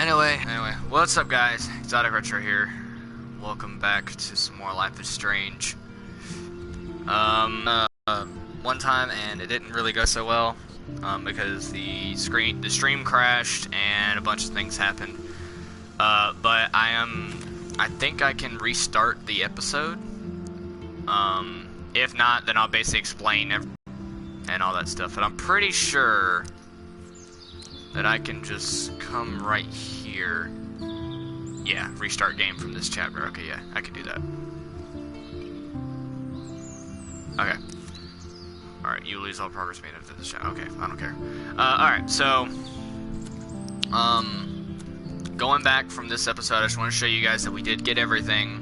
Anyway, what's up guys? Exotic Retro here. Welcome back to some more Life is Strange. One time and it didn't really go so well, because the stream crashed and a bunch of things happened. But I think I can restart the episode. If not, then I'll basically explain and all that stuff. But I'm pretty sure that I can just come right here. Yeah, restart game from this chapter. Okay, yeah, I can do that. Okay. Alright, you lose all progress made after this chapter. Okay, I don't care. Alright, so going back from this episode, I just want to show you guys that we did get everything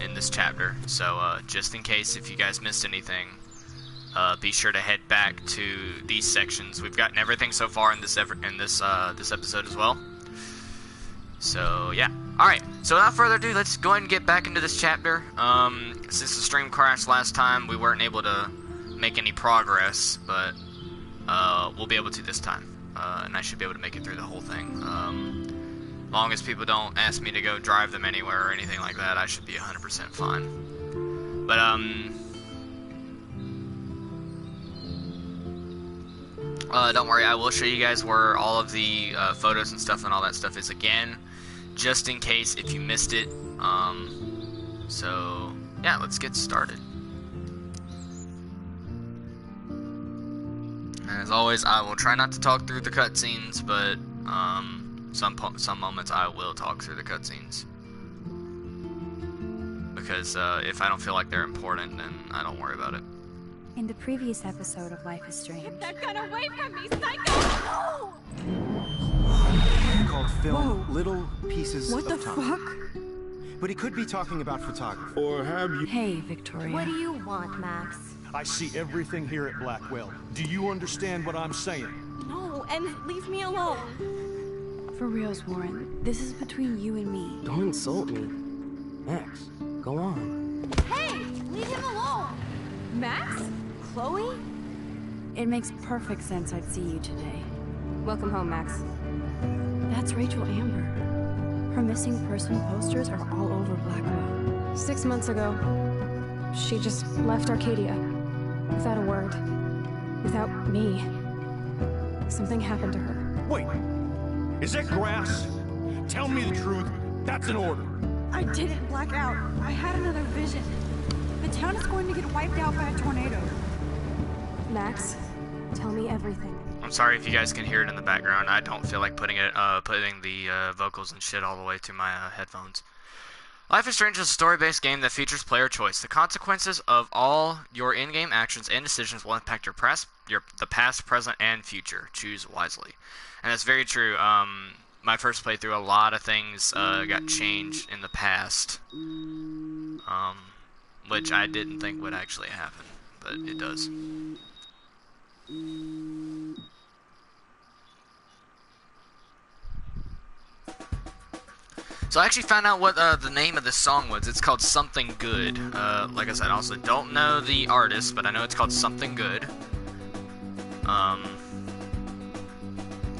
in this chapter. So just in case if you guys missed anything, be sure to head back to these sections. We've gotten everything so far in this episode as well. So yeah. Alright, so without further ado, let's go ahead and get back into this chapter. Since the stream crashed last time, we weren't able to make any progress, but we'll be able to this time. And I should be able to make it through the whole thing. Long as people don't ask me to go drive them anywhere or anything like that, I should be 100% fine. But don't worry, I will show you guys where all of the photos and stuff and all that stuff is again, just in case if you missed it. So yeah, let's get started. And as always, I will try not to talk through the cutscenes, but some moments I will talk through the cutscenes, because if I don't feel like they're important, then I don't worry about it. In the previous episode of Life is Strange. Get that gun away from me, psycho! No! Called film, Whoa. Little Pieces What the of Time. fuck? But he could be talking about photography. Or have you? Hey, Victoria. What do you want, Max? I see everything here at Blackwell. Do you understand what I'm saying? No, and leave me alone. For reals, Warren, this is between you and me. Don't insult me. Max, go on. Hey, leave him alone. Max? Chloe? It makes perfect sense I'd see you today. Welcome home, Max. That's Rachel Amber. Her missing person posters are all over Blackwell. 6 months ago, she just left Arcadia. Without a word. Without me. Something happened to her. Wait, is that grass? Tell me the truth. That's an order. I didn't black out. I had another vision. The town is going to get wiped out by a tornado. Max, tell me everything. I'm sorry if you guys can hear it in the background. I don't feel like putting the vocals and shit all the way to my headphones. Life is Strange is a story-based game that features player choice. The consequences of all your in-game actions and decisions will impact the past, present, and future. Choose wisely. And that's very true. My first playthrough, a lot of things got changed in the past, which I didn't think would actually happen, but it does. So I actually found out what the name of this song was. It's called Something Good. Like I said, I also don't know the artist, but I know it's called Something Good.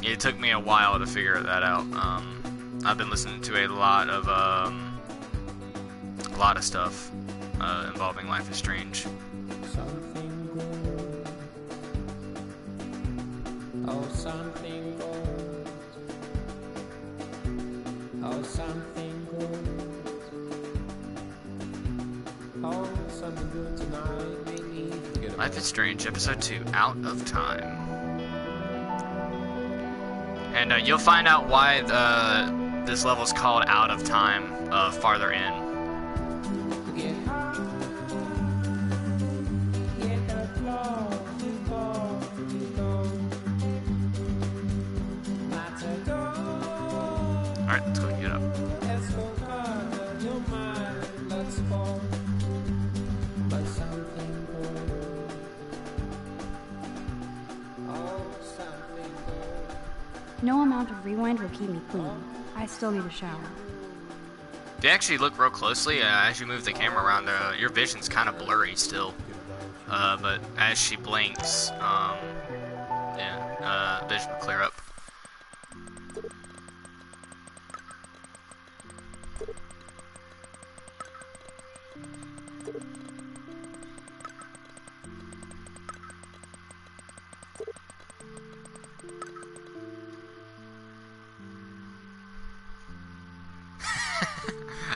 It took me a while to figure that out. I've been listening to a lot of stuff involving Life is Strange. Something good. Oh, something good. Oh, something good. Oh, something good tonight. Make me forget about Life is Strange, Episode 2, Out of Time. And you'll find out why this level is called Out of Time farther in. Get high. Get that flow. Let's go. Alright, let's go get up. Let's go color your mind. Let's go. But something good. Oh, something good. No amount of rewind will keep me clean. I still need a shower. If you actually look real closely, as you move the camera around, your vision's kind of blurry still. But as she blinks, vision will clear up.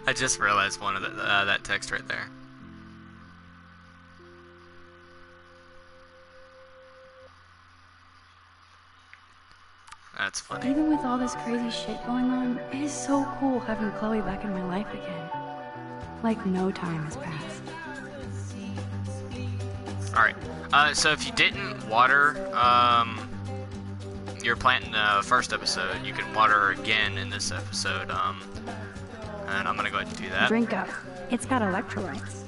I just realized one of that text right there. That's funny. Even with all this crazy shit going on, it is so cool having Chloe back in my life again. Like no time has passed. Alright, so if you didn't water your plant in the first episode, you can water her again in this episode, and I'm gonna go ahead and do that. Drink up. It's got electrolytes.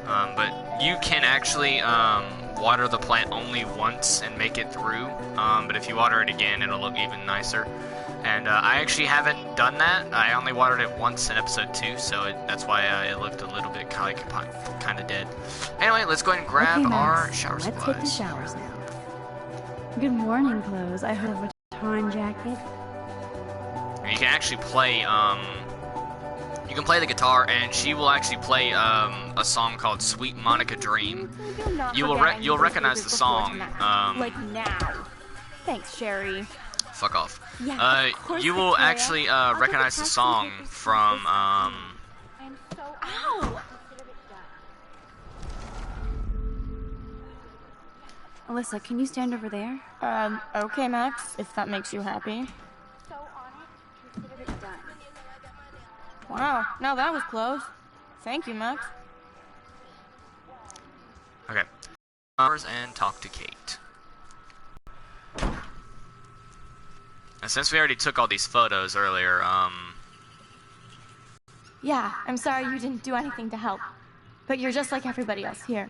But you can actually water the plant only once and make it through, but if you water it again, it'll look even nicer. And I actually haven't done that. I only watered it once in episode 2, so that's why it looked a little bit kind of dead. Anyway, let's go ahead and grab our shower supplies. Let's hit the showers now. Good morning, clothes. I heard of a torn jacket. And you can actually play, you can play the guitar, and she will actually play a song called "Sweet Monica Dream." You'll recognize the song. Like now. Thanks, Sherry. Fuck off. Yeah, of course, you will Victoria. actually I'll get recognize the taxi song tickets from I'm so ow! Alyssa, can you stand over there? Okay, Max, if that makes you happy. So on it, consider it done. Wow, now that was close. Thank you, Max. Okay. And talk to Kate. And since we already took all these photos earlier, Yeah, I'm sorry you didn't do anything to help. But you're just like everybody else here.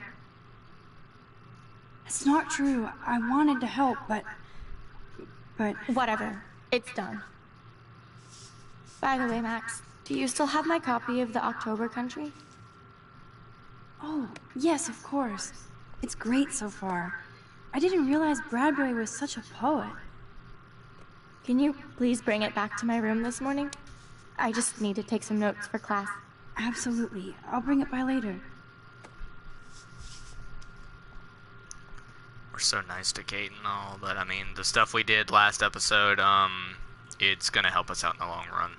It's not true. I wanted to help, but... Whatever. It's done. By the way, Max, do you still have my copy of the October Country? Oh, yes, of course. It's great so far. I didn't realize Bradbury was such a poet. Can you please bring it back to my room this morning? I just need to take some notes for class. Absolutely. I'll bring it by later. we're so nice to Kate and all, but I mean, the stuff we did last episode, it's gonna help us out in the long run.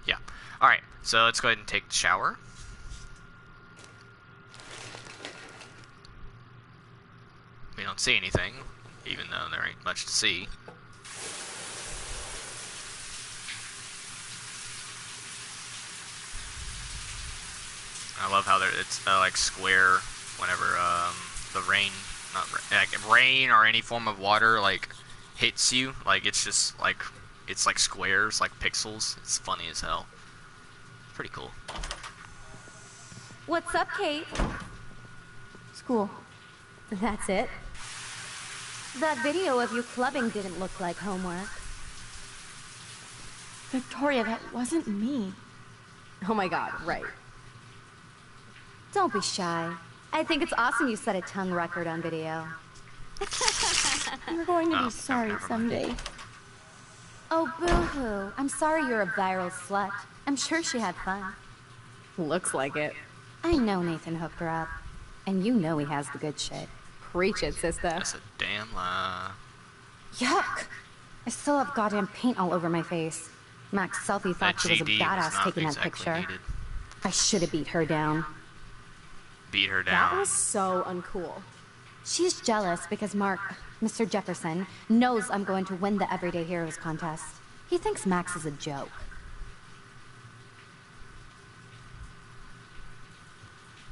Yeah. Alright, so let's go ahead and take the shower. We don't see anything, even though there ain't much to see. I love how it's like square whenever the rain, rain or any form of water like hits you. Like it's just like it's like squares, like pixels. It's funny as hell. Pretty cool. What's up, Kate? School. That's it? That video of you clubbing didn't look like homework. Victoria, that wasn't me. Oh my god, right. Don't be shy. I think it's awesome you set a tongue record on video. You're going to Oh, be sorry never mind. someday. Oh, boo-hoo. I'm sorry you're a viral slut. I'm sure she had fun. Looks like it. I know Nathan hooked her up. And you know he has the good shit. Preach it, sister. That's a damn lie. Yuck! I still have goddamn paint all over my face. Max Selfie That thought she was a GD was badass not taking that exactly picture. needed. I should have beat her down. Beat her That down. was so uncool. She's jealous because Mark, Mr. Jefferson, knows I'm going to win the Everyday Heroes contest. He thinks Max is a joke.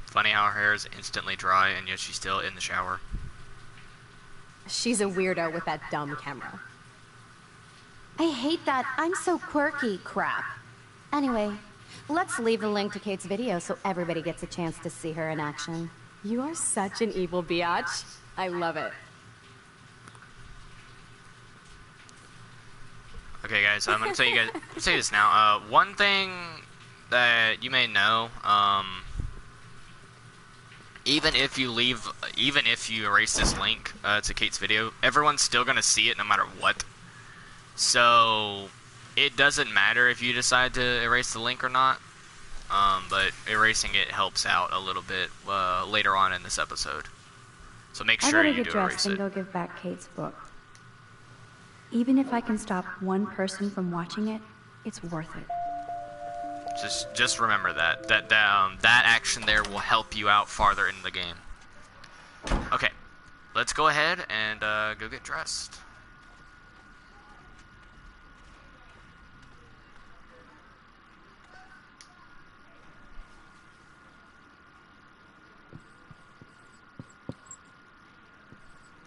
Funny how her hair is instantly dry and yet she's still in the shower. She's a weirdo with that dumb camera. I hate that I'm so quirky crap. Anyway, let's leave the link to Kate's video so everybody gets a chance to see her in action. You are such an evil biatch. I love it. Okay, guys, I'm gonna tell you this now. One thing that you may know, even if you erase this link to Kate's video, everyone's still gonna see it no matter what. So it doesn't matter if you decide to erase the link or not. But erasing it helps out a little bit later on in this episode. So make I sure gotta you get do erase dressed and it. go give back Kate's book. Even if I can stop one person from watching it, it's worth it. Just remember that. That action there will help you out farther in the game. Okay, let's go ahead and go get dressed.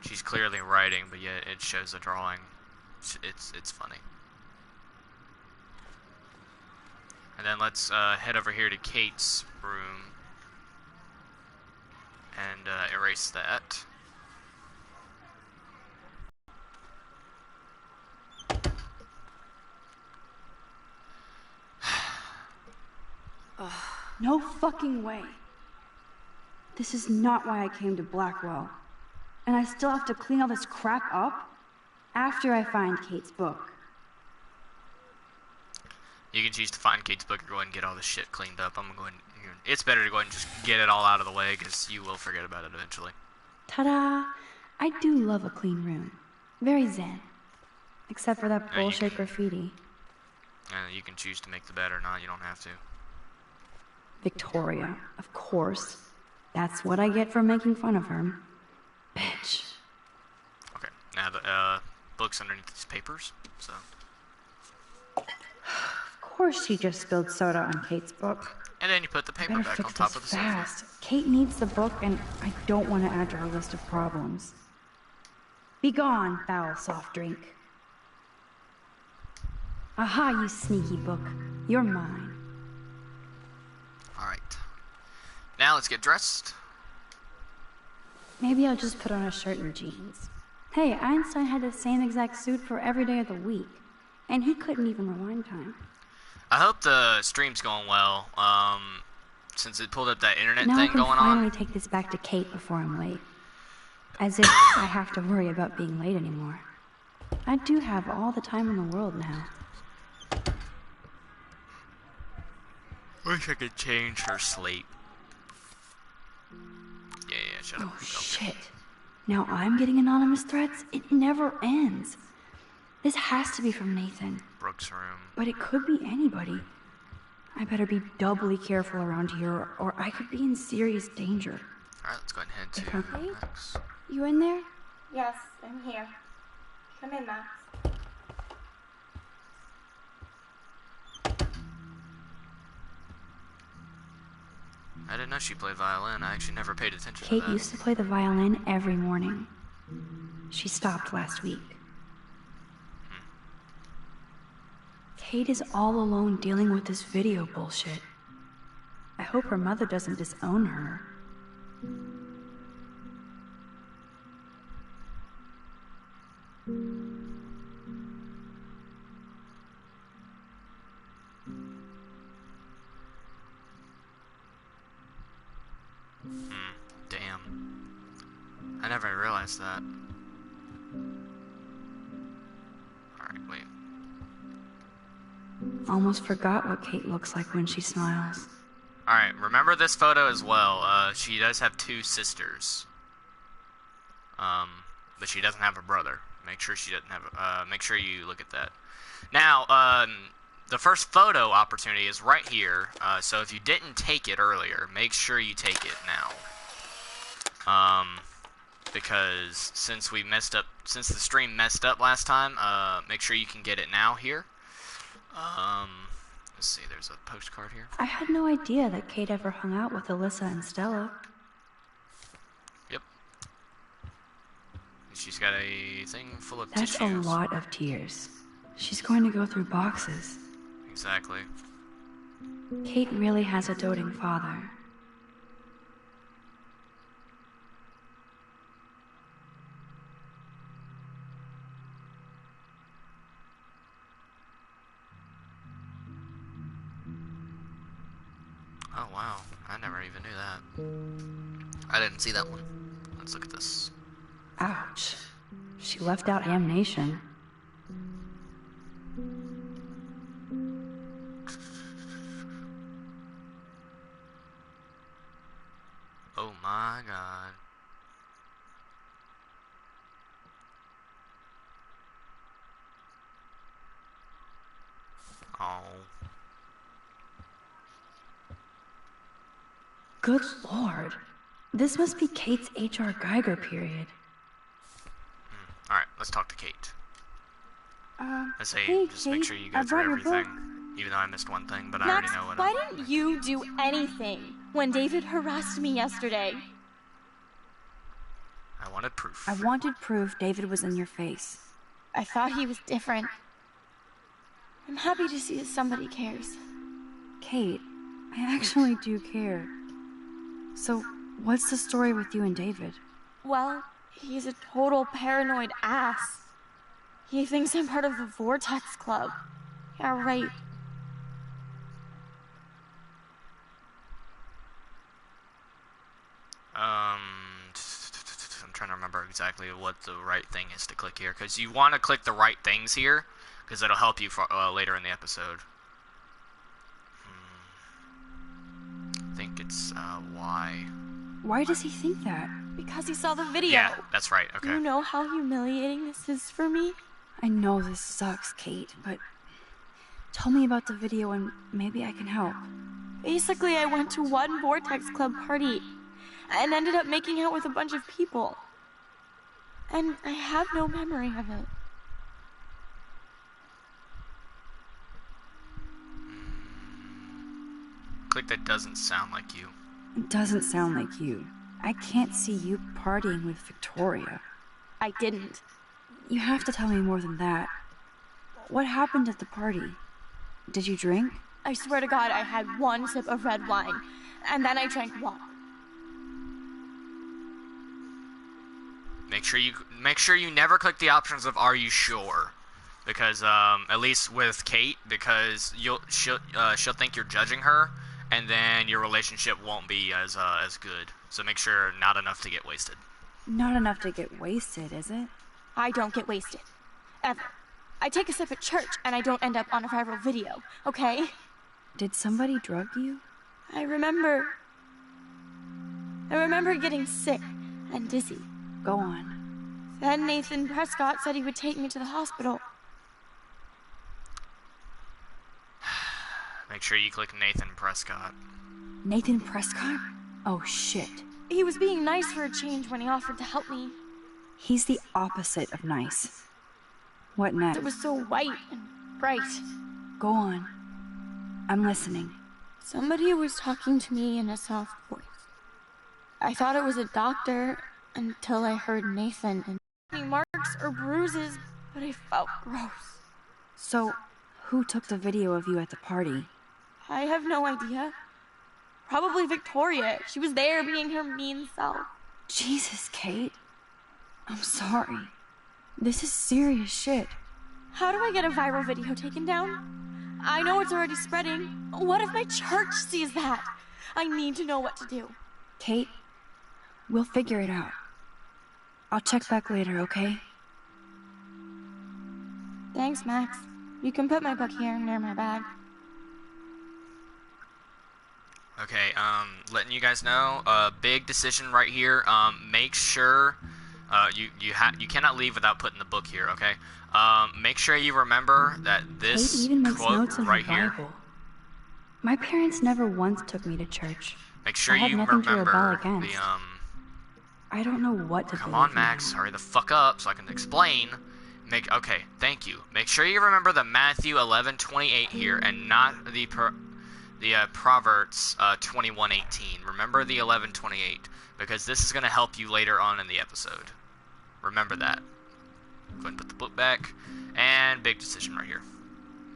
She's clearly writing, but yet it shows a drawing. It's funny. And then let's head over here to Kate's room and erase that. No fucking way. This is not why I came to Blackwell. And I still have to clean all this crap up after I find Kate's book. You can choose to find Kate's book or go ahead and get all this shit cleaned up. I'm going. It's better to go ahead and just get it all out of the way because you will forget about it eventually. Ta-da! I do love a clean room. Very zen. Except for that bullshit graffiti. You can choose to make the bed or not. You don't have to. Victoria, of course. That's what I get for making fun of her. Bitch. Okay. Now the book's underneath these papers, so. Of course she just spilled soda on Kate's book. And then you put the paper back on top of the fast. sofa. Kate needs the book, and I don't want to add to her list of problems. Be gone, foul soft drink. Aha, you sneaky book. You're mine. Alright. Now let's get dressed. Maybe I'll just put on a shirt and jeans. Hey, Einstein had the same exact suit for every day of the week, and he couldn't even rewind time. I hope the stream's going well, since it pulled up that internet now thing going on. Now I can finally take this back to Kate before I'm late. As if I have to worry about being late anymore. I do have all the time in the world now. Wish I could change her sleep. Yeah, shut up. Oh, shit. Now I'm getting anonymous threats? It never ends. This has to be from Nathan. Brooke's room. But it could be anybody. I better be doubly careful around here, or I could be in serious danger. Alright, let's go ahead and head to Max. You in there? Yes, I'm here. Come in, Max. I didn't know she played violin. I actually never paid attention to Kate that. used to play the violin every morning. She stopped last week. Kate is all alone dealing with this video bullshit. I hope her mother doesn't disown her. Damn. I never realized that. Alright, wait. Almost forgot what Kate looks like when she smiles. Alright, remember this photo as well. She does have two sisters. But she doesn't have a brother. Make sure she doesn't have make sure you look at that. Now, the first photo opportunity is right here. So if you didn't take it earlier, make sure you take it now. Because since the stream messed up last time, make sure you can get it now here. Let's see, there's a postcard here. I had no idea that Kate ever hung out with Alyssa and Stella. Yep. She's got a thing full of That's tissues. a lot of tears. She's going to go through boxes. Exactly. Kate really has a doting father. Oh wow, I never even knew that. I didn't see that one. Let's look at this. Ouch. She left out Amnation. Oh my god. Good lord. This must be Kate's H.R. Geiger period. Alright, let's talk to Kate. I say, hey, just Kate, make sure you go I through brought your everything. book. Even though I missed one thing, but I Max, already know what why didn't you do anything when David harassed me yesterday? I wanted proof. I wanted proof David was in your face. I thought he was different. I'm happy to see that somebody cares. Kate, I actually do care. So, what's the story with you and David? Well, he's a total paranoid ass. He thinks I'm part of the Vortex Club. Yeah, right. I'm trying to remember exactly what the right thing is to click here, because you want to click the right things here, because it'll help you for, later in the episode. I think it's Y. Why does he think that? Because he saw the video. Yeah, that's right, okay. You know how humiliating this is for me? I know this sucks, Kate, but tell me about the video and maybe I can help. Basically, I went to one Vortex Club party and ended up making out with a bunch of people. And I have no memory of it. Click that doesn't sound like you. It doesn't sound like you. I can't see you partying with Victoria. I didn't. You have to tell me more than that. What happened at the party? Did you drink? I swear to God, I had one sip of red wine, and then I drank water. Make sure you never click the options of "Are you sure?" Because at least with Kate, because she'll think you're judging her, and then your relationship won't be as good. So make sure not enough to get wasted. Not enough to get wasted, is it? I don't get wasted. Ever. I take a sip at church and I don't end up on a viral video, okay? Did somebody drug you? I remember getting sick and dizzy. Go on. Then Nathan Prescott said he would take me to the hospital. Make sure you click Nathan Prescott. Nathan Prescott? Oh shit. He was being nice for a change when he offered to help me. He's the opposite of nice. What next? It was so white and bright. Go on. I'm listening. Somebody was talking to me in a soft voice. I thought it was a doctor until I heard Nathan and any marks or bruises, but I felt gross. So, who took the video of you at the party? I have no idea. Probably Victoria. She was there being her mean self. Jesus, Kate. I'm sorry. This is serious shit. How do I get a viral video taken down? I know it's already spreading. What if my church sees that? I need to know what to do. Kate, we'll figure it out. I'll check back later, okay? Thanks, Max. You can put my book here near my bag. Okay, letting you guys know, big decision right here. Make sure you cannot leave without putting the book here. Okay, make sure you remember that this Kate even makes quote notes in right her here. Bible. My parents never once took me to church. Make sure I had you nothing to rebel remember against. the I don't know what to Come on, Max, hurry the fuck up so I can explain. Okay, thank you. Make sure you remember the Matthew 11:28 here, and not the Proverbs 21:18. Remember the 11:28, because this is going to help you later on in the episode. Remember that. Go ahead and put the book back, and big decision right here.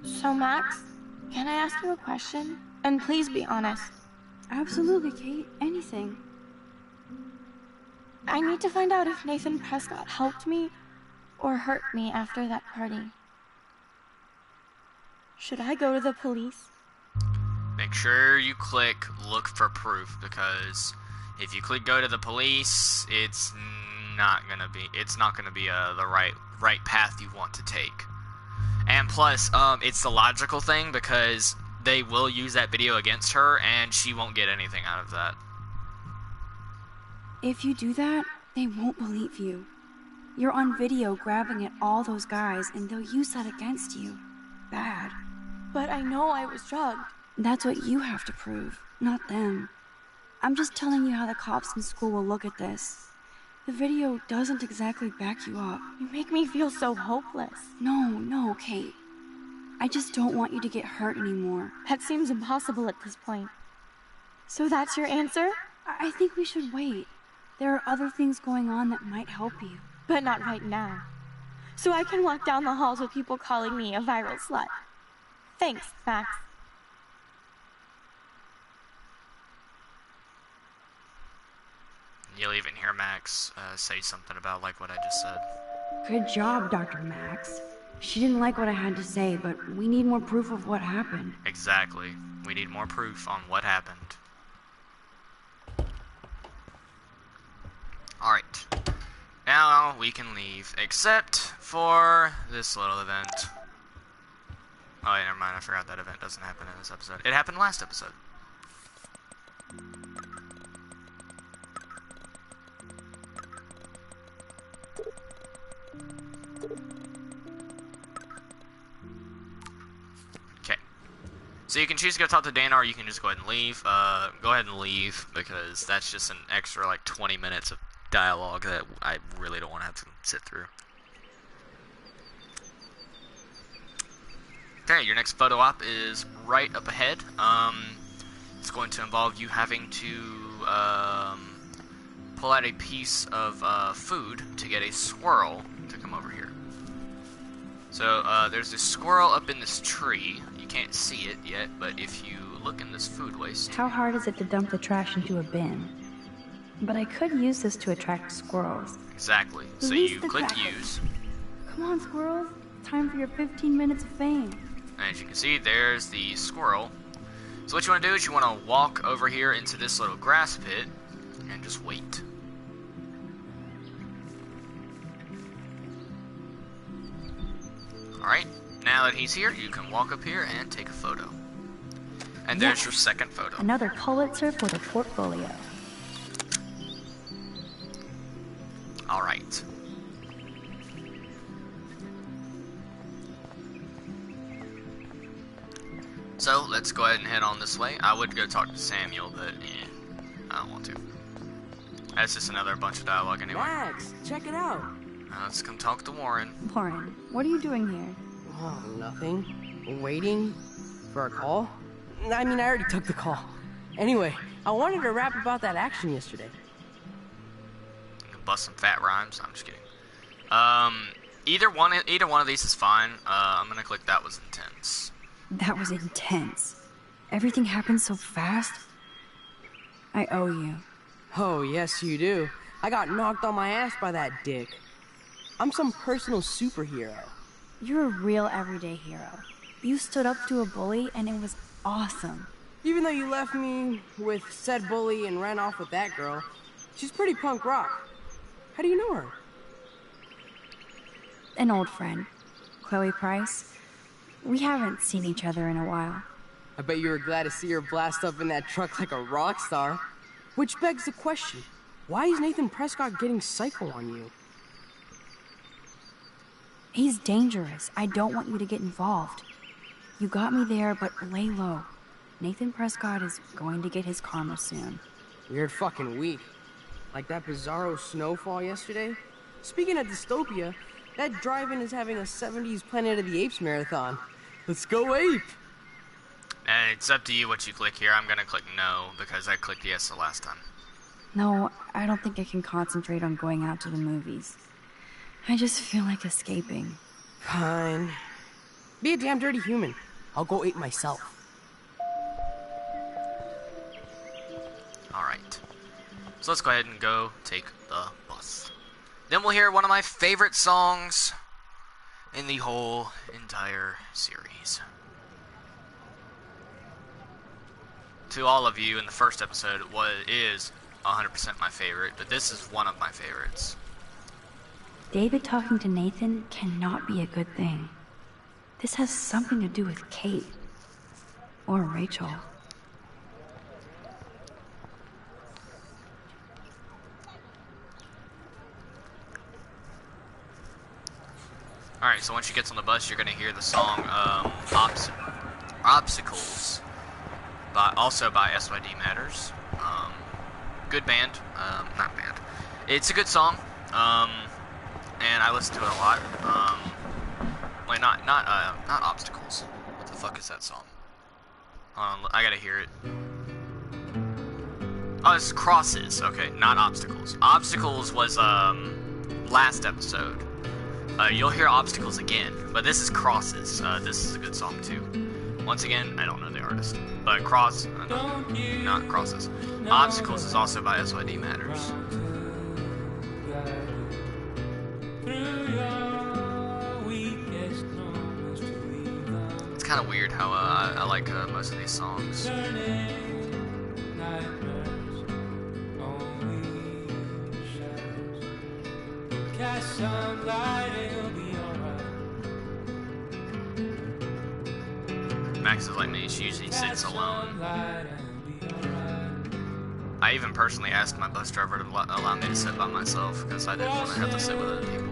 So, Max, can I ask you a question? And please be honest. Absolutely, Kate. Anything. I need to find out if Nathan Prescott helped me or hurt me after that party. Should I go to the police? Make sure you click look for proof, because if you click go to the police, it's not gonna be the right path you want to take. And plus, it's the logical thing, because they will use that video against her and she won't get anything out of that. If you do that, they won't believe you. You're on video grabbing at all those guys, and they'll use that against you. Bad. But I know I was drugged. That's what you have to prove, not them. I'm just telling you how the cops in school will look at this. The video doesn't exactly back you up. You make me feel so hopeless. No, Kate. I just don't want you to get hurt anymore. That seems impossible at this point. So that's your answer? I think we should wait. There are other things going on that might help you. But not right now. So I can walk down the halls with people calling me a viral slut. Thanks, Max. You'll even hear Max say something about like what I just said. Good job, Dr. Max. She didn't like what I had to say, but we need more proof of what happened. Exactly. We need more proof on what happened. Alright. Now we can leave, except for this little event. Oh, yeah, never mind, I forgot that event doesn't happen in this episode. It happened last episode. Okay. So you can choose to go talk to Dana, or you can just go ahead and leave. Go ahead and leave, because that's just an extra, like, 20 minutes of dialogue that I really don't want to have to sit through. Okay, your next photo op is right up ahead. It's going to involve you having to pull out a piece of food to get a squirrel to come over here. So there's this squirrel up in this tree. You can't see it yet, but if you look in this food waste... How hard is it to dump the trash into a bin? But I could use this to attract squirrels. Exactly. So you click use. Come on, squirrels. Time for your 15 minutes of fame. And as you can see, there's the squirrel. So what you want to do is you want to walk over here into this little grass pit and just wait. Alright, now that he's here, you can walk up here and take a photo. And there's your second photo. Another Pulitzer for the portfolio. Alright. So, let's go ahead and head on this way. I would go talk to Samuel, but I don't want to. That's just another bunch of dialogue anyway. Max, check it out. Now let's come talk to Warren. Warren, what are you doing here? Oh, nothing. Waiting for a call? I mean, I already took the call. Anyway, I wanted to rap about that action yesterday. You can bust some fat rhymes. I'm just kidding. Either one of these is fine. I'm gonna click that was intense. That was intense. Everything happened so fast. I owe you. Oh, yes, you do. I got knocked on my ass by that dick. I'm some personal superhero. You're a real everyday hero. You stood up to a bully, and it was awesome. Even though you left me with said bully and ran off with that girl, she's pretty punk rock. How do you know her? An old friend, Chloe Price. We haven't seen each other in a while. I bet you were glad to see her blast up in that truck like a rock star. Which begs the question, why is Nathan Prescott getting psycho on you? He's dangerous. I don't want you to get involved. You got me there, but lay low. Nathan Prescott is going to get his karma soon. Weird fucking week. Like that bizarro snowfall yesterday. Speaking of dystopia, that drive-in is having a 70s Planet of the Apes marathon. Let's go ape! And it's up to you what you click here. I'm gonna click no, because I clicked yes the last time. No, I don't think I can concentrate on going out to the movies. I just feel like escaping. Fine. Be a damn dirty human. I'll go ape myself. Alright. So let's go ahead and go take the bus. Then we'll hear one of my favorite songs in the whole entire series. To all of you in the first episode, what is 100% my favorite, but this is one of my favorites. David talking to Nathan cannot be a good thing. This has something to do with Kate. Or Rachel. Alright, so once you get on the bus, you're going to hear the song Obstacles, also by SYD Matters. good band. Not band. It's a good song. And I listen to it a lot. Wait, not Obstacles. What the fuck is that song? Hold on, I gotta hear it. Oh, it's Crosses. Okay, not Obstacles. Obstacles was last episode. You'll hear Obstacles again, but this is Crosses. This is a good song too. Once again, I don't know the artist, but not Crosses. Obstacles is also by SYD Matters. It's kind of weird how I like most of these songs. Max is like me, she usually sits alone. I even personally asked my bus driver to allow me to sit by myself because I didn't want to have to sit with other people.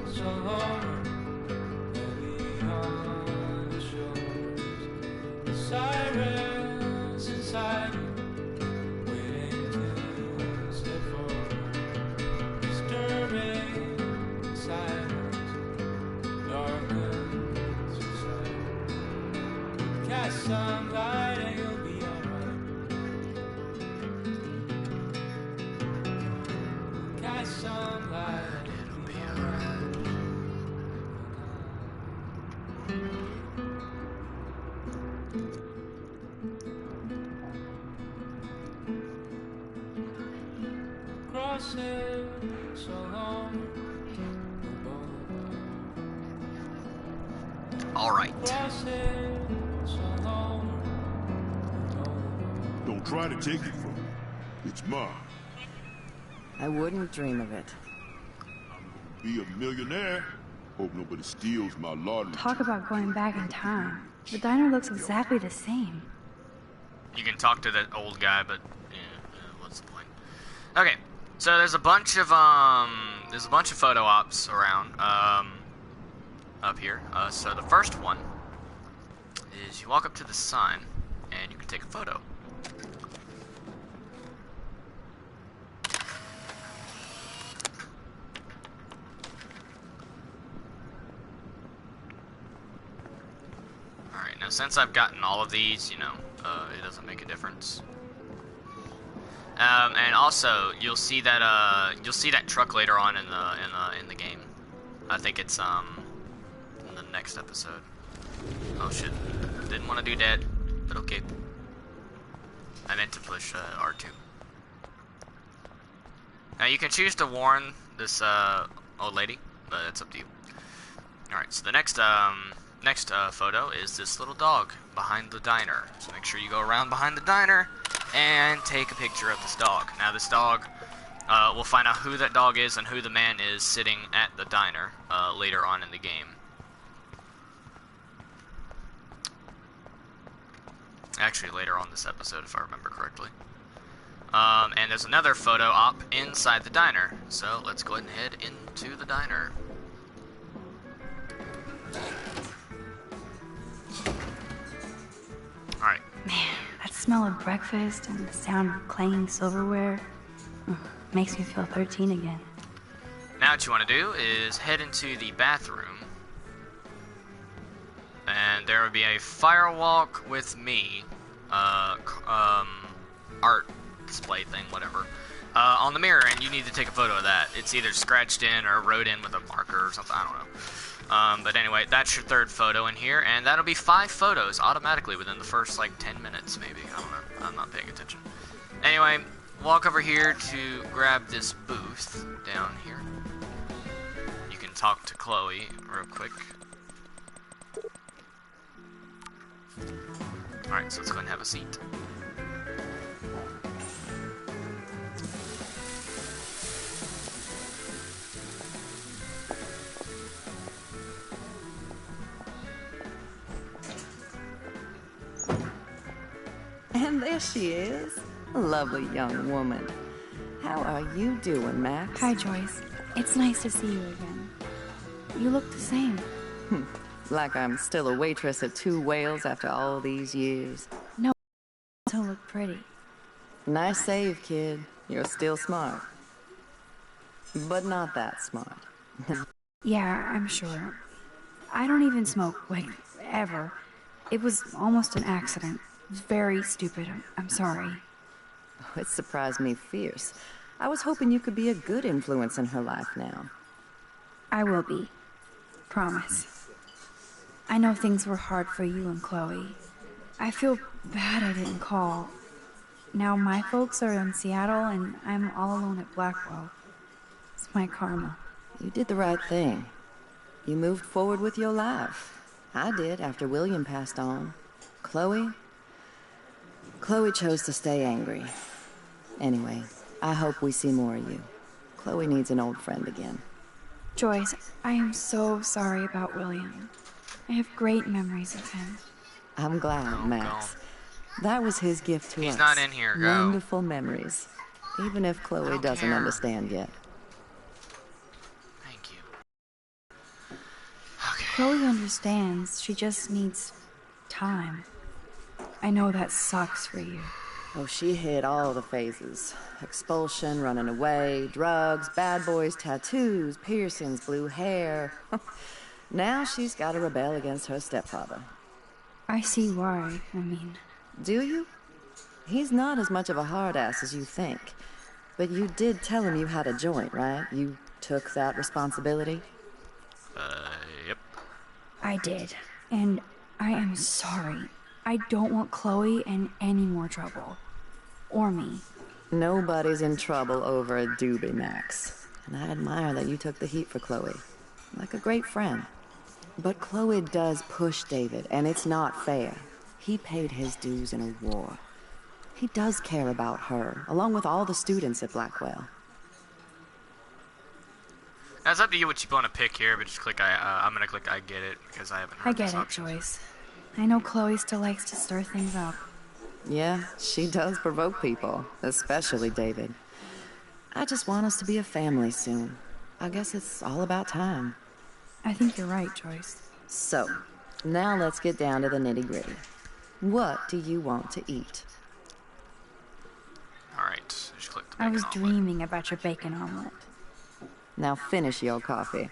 All right. Don't try to take it from me. It's mine. I wouldn't dream of it. Be a millionaire. Hope nobody steals my lottery. Talk about going back in time. The diner looks exactly the same. You can talk to that old guy, but what's the point? Okay, so there's a bunch of photo ops around up here. So the first one is you walk up to the sign and you can take a photo. Alright, now since I've gotten all of these, you know, it doesn't make a difference. And also, you'll see that truck later on in the game. I think it's in the next episode. Oh shit! Didn't want to do that, but okay. I meant to push R2. Now you can choose to warn this old lady, but it's up to you. All right. So the next photo is this little dog behind the diner. So make sure you go around behind the diner and take a picture of this dog. Now this dog, we'll find out who that dog is and who the man is sitting at the diner later on in the game. Actually, later on this episode, if I remember correctly. And there's another photo op inside the diner. So let's go ahead and head into the diner. Alright. Man, that smell of breakfast and the sound of clanging silverware makes me feel 13 again. Now what you want to do is head into the bathroom. And there will be a firewalk with me, art display thing, whatever, on the mirror, and you need to take a photo of that. It's either scratched in or wrote in with a marker or something, I don't know. But anyway, that's your third photo in here, and that'll be 5 photos automatically within the first, like, 10 minutes, maybe. I don't know. I'm not paying attention. Anyway, walk over here to grab this booth down here. You can talk to Chloe real quick. Alright, so let's go ahead and have a seat. And there she is. A lovely young woman. How are you doing, Max? Hi, Joyce. It's nice to see you again. You look the same. Like I'm still a waitress at Two Whales after all these years. No, you also look pretty. Nice save, kid. You're still smart. But not that smart. Yeah, I'm sure. I don't even smoke, like, ever. It was almost an accident. It was very stupid. I'm sorry. It surprised me fierce. I was hoping you could be a good influence in her life now. I will be. Promise. I know things were hard for you and Chloe. I feel bad I didn't call. Now my folks are in Seattle and I'm all alone at Blackwell. It's my karma. You did the right thing. You moved forward with your life. I did after William passed on. Chloe chose to stay angry. Anyway, I hope we see more of you. Chloe needs an old friend again. Joyce, I am so sorry about William. I have great memories of him. I'm glad, Max. That was his gift to us. He's not in here, go. Wonderful memories. Even if Chloe doesn't understand yet. Thank you. Chloe understands. She just needs time. I know that sucks for you. Oh, she hit all the phases. Expulsion, running away, drugs, bad boys, tattoos, piercings, blue hair. Now she's got to rebel against her stepfather. I see why, Do you? He's not as much of a hard ass as you think. But you did tell him you had a joint, right? You took that responsibility? Yep. I did. And I am sorry. I don't want Chloe in any more trouble. Or me. Nobody's in trouble over a doobie, Max. And I admire that you took the heat for Chloe. Like a great friend. But Chloe does push David, and it's not fair. He paid his dues in a war. He does care about her, along with all the students at Blackwell. Now, it's up to you what you want to pick here, but just click I'm gonna click I get it, because I haven't heard I get this it, option. Joyce. I know Chloe still likes to stir things up. Yeah, she does provoke people, especially David. I just want us to be a family soon. I guess it's all about time. I think you're right, Joyce. So, now let's get down to the nitty-gritty. What do you want to eat? Alright, just click the I was bacon dreaming about your bacon omelet. Now finish your coffee.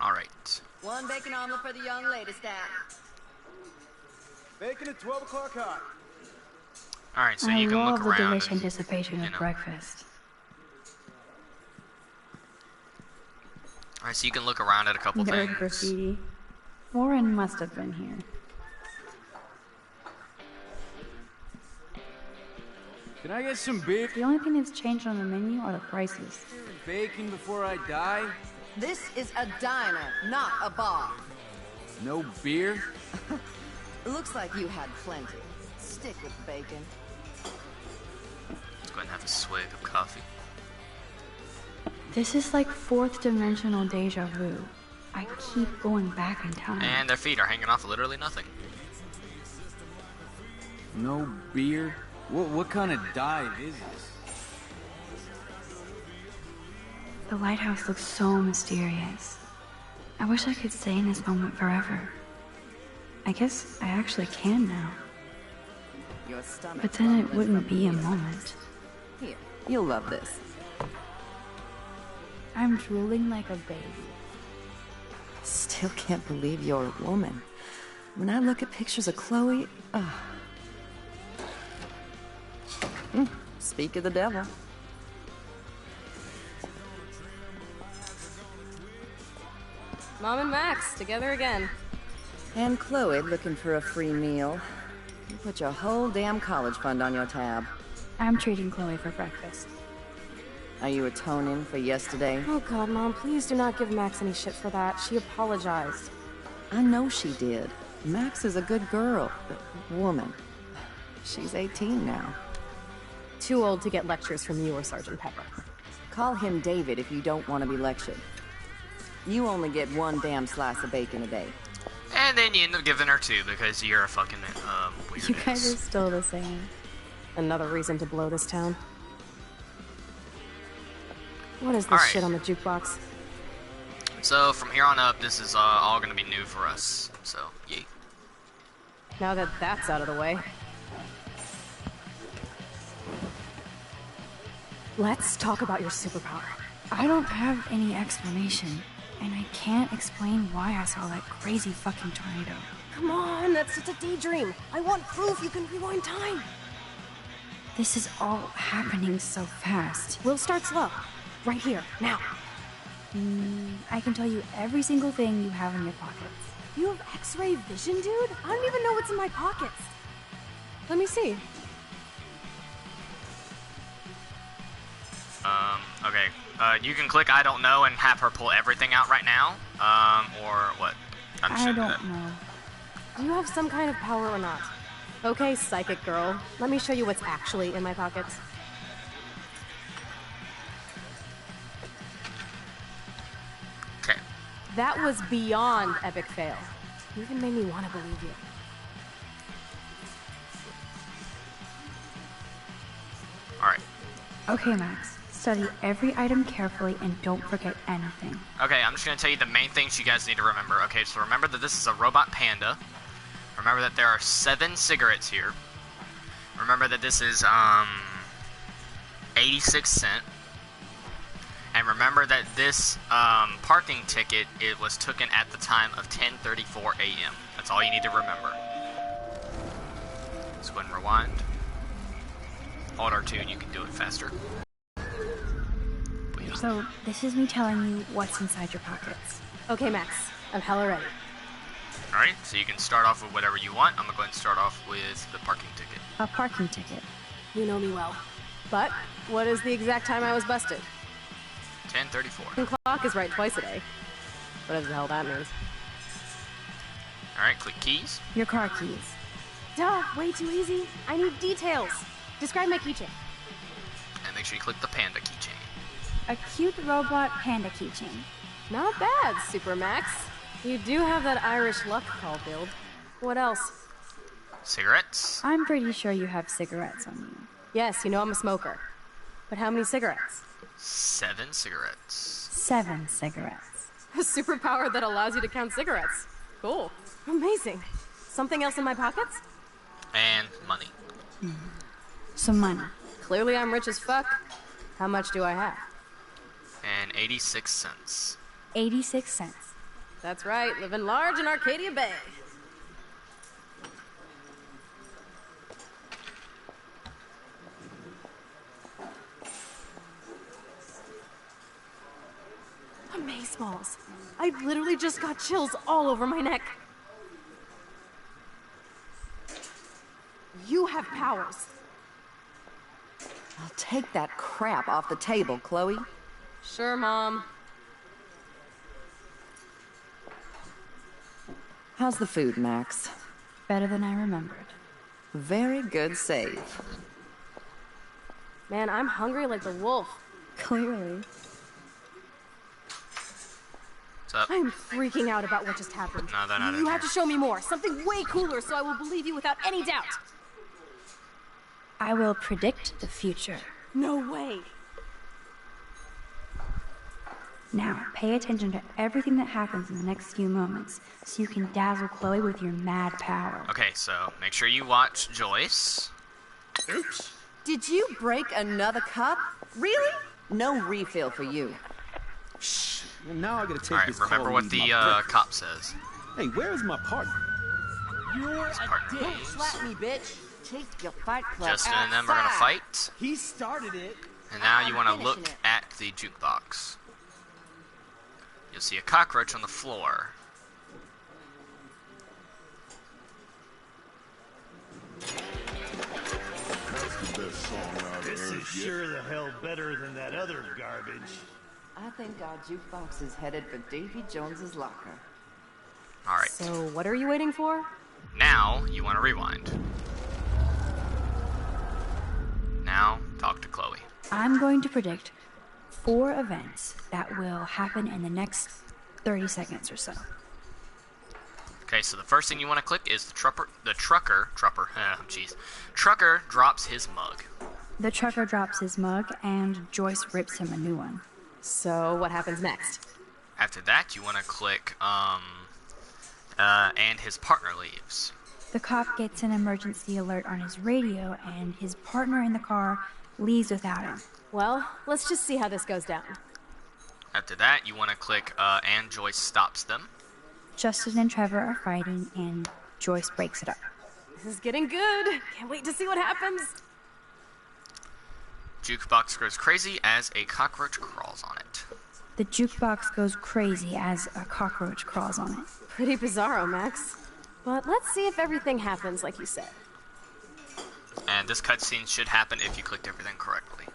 Alright. One bacon omelet for the young lady, staff. Bacon at 12 o'clock hot. Alright, so I you can love look the around delicious and, anticipation of breakfast. Alright, so you can look around at a couple Nerd things. graffiti. Warren must have been here. Can I get some beer? The only thing that's changed on the menu are the prices. Bacon before I die? This is a diner, not a bar. No beer? Looks like you had plenty. Stick with the bacon. Let's go ahead and have a swig of coffee. This is like fourth dimensional deja vu. I keep going back in time. And their feet are hanging off literally nothing. No beer? What kind of diet is this? The lighthouse looks so mysterious. I wish I could stay in this moment forever. I guess I actually can now. Your stomach. But then it wouldn't be a moment. Here, you'll love this. I'm drooling like a baby. Still can't believe you're a woman. When I look at pictures of Chloe, speak of the devil. Mom and Max, together again. And Chloe looking for a free meal. You put your whole damn college fund on your tab. I'm treating Chloe for breakfast. Are you atoning for yesterday? Oh god, Mom, please do not give Max any shit for that. She apologized. I know she did. Max is a good girl. Woman. She's 18 now. Too old to get lectures from you or Sergeant Pepper. Call him David if you don't want to be lectured. You only get one damn slice of bacon a day. And then you end up giving her two because you're a fucking weird. You guys are still the same. Another reason to blow this town. What is this Alright. shit on the jukebox? So from here on up, this is all gonna be new for us. So, yay. Now that that's out of the way, let's talk about your superpower. I don't have any explanation, and I can't explain why I saw that crazy fucking tornado. Come on, that's just a daydream. I want proof you can rewind time. This is all happening so fast. We'll start slow. Right here, now. I can tell you every single thing you have in your pockets. You have X-ray vision, dude? I don't even know what's in my pockets. Let me see. Okay. You can click I don't know and have her pull everything out right now. Or what? I don't know. Do you have some kind of power or not? Okay, psychic girl. Let me show you what's actually in my pockets. Okay. That was beyond epic fail. You even made me want to believe you. Alright. Okay, Max. Study every item carefully and don't forget anything. Okay, I'm just going to tell you the main things you guys need to remember. Okay, so remember that this is a robot panda. Remember that there are 7 cigarettes here. Remember that this is 86 cents. And remember that this parking ticket, it was taken at the time of 10:34 a.m. That's all you need to remember. Let's go ahead and rewind. Alt R2 and you can do it faster. So, this is me telling you what's inside your pockets. Okay, Max. I'm hella ready. Alright, so you can start off with whatever you want. I'm gonna go ahead and start off with the parking ticket. A parking ticket. You know me well. But, what is the exact time I was busted? 10:34. The clock is right twice a day. Whatever the hell that means. Alright, click keys. Your car keys. Duh, way too easy. I need details. Describe my keychain. And make sure you click the panda keychain. A cute robot panda keychain. Not bad, Super Max. You do have that Irish luck call build. What else? Cigarettes. I'm pretty sure you have cigarettes on you. Yes, you know I'm a smoker. But how many cigarettes? 7 cigarettes. 7 cigarettes. A superpower that allows you to count cigarettes. Cool. Amazing. Something else in my pockets? And money. Some money. Clearly I'm rich as fuck. How much do I have? And 86 cents. 86 cents. That's right, living large in Arcadia Bay. Amazeballs. I literally just got chills all over my neck. You have powers. I'll take that crap off the table, Chloe. Sure, Mom. How's the food, Max? Better than I remembered. Very good save. Man, I'm hungry like the wolf. Clearly. What's up? I'm freaking out about what just happened. No, they're not in You here. have to show me more. Something way cooler so I will believe you without any doubt. I will predict the future. No way. Now, pay attention to everything that happens in the next few moments, so you can dazzle Chloe with your mad power. Okay, so make sure you watch Joyce. Oops. Did you break another cup? Really? No refill for you. Shh. Well, now I gotta take Alright, this remember call what and the eat my breakfast. cop says. Hey, where is my partner? You're His partner Don't leaves. slap me, bitch. Take your fight club Justin and them are gonna outside. fight. He started it. And now you want to I'm look finishing it. at the jukebox. You'll see a cockroach on the floor. This is sure the hell better than that other garbage. I think our jukebox is headed for Davy Jones's locker. Alright, So, what are you waiting for? now you want to rewind. Now, talk to Chloe. I'm going to predict 4 events that will happen in the next 30 seconds or so. Okay, so the first thing you want to click is the trucker drops his mug. The trucker drops his mug, and Joyce rips him a new one. So, what happens next? After that, you want to click, and his partner leaves. The cop gets an emergency alert on his radio, and his partner in the car leaves without him. Well, let's just see how this goes down. After that, you want to click, and Joyce stops them. Justin and Trevor are fighting, and Joyce breaks it up. This is getting good. Can't wait to see what happens. Jukebox goes crazy as a cockroach crawls on it. The jukebox goes crazy as a cockroach crawls on it. Pretty bizarro, Max. But let's see if everything happens like you said. And this cutscene should happen if you clicked everything correctly.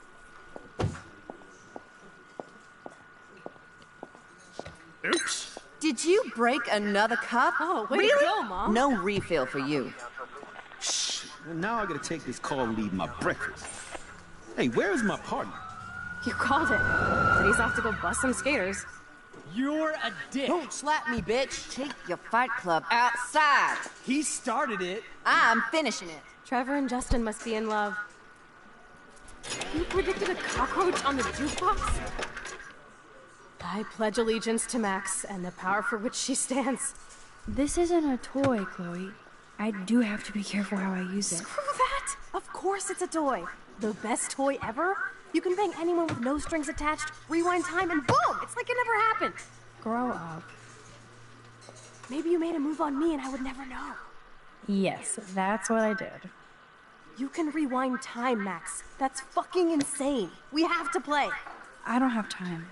Oops. Did you break another cup? Oh, way really? to go, Mom. No refill for you. Shh. Well, now I gotta take this call and leave my breakfast. Hey, where is my partner? You called it. But he's off to go bust some skaters. You're a dick. Don't slap me, bitch. Take your fight club outside. He started it. I'm finishing it. Trevor and Justin must be in love. You predicted a cockroach on the jukebox? I pledge allegiance to Max and the power for which she stands. This isn't a toy, Chloe. I do have to be careful how I use it. Screw that! Of course it's a toy. The best toy ever? You can bang anyone with no strings attached, rewind time, and boom! It's like it never happened. Grow up. Maybe you made a move on me and I would never know. Yes, that's what I did. You can rewind time, Max. That's fucking insane. We have to play. I don't have time.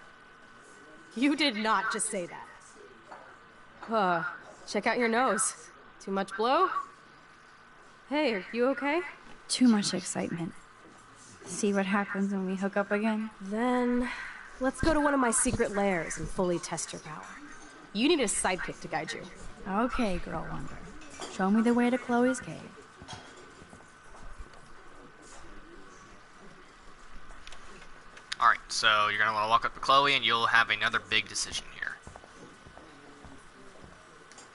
You did not just say that. Check out your nose. Too much blow? Hey, are you okay? Too much excitement. See what happens when we hook up again? Then, let's go to one of my secret lairs and fully test your power. You need a sidekick to guide you. Okay, Girl Wonder. Show me the way to Chloe's cave. Alright, so you're going to want to walk up to Chloe and you'll have another big decision here.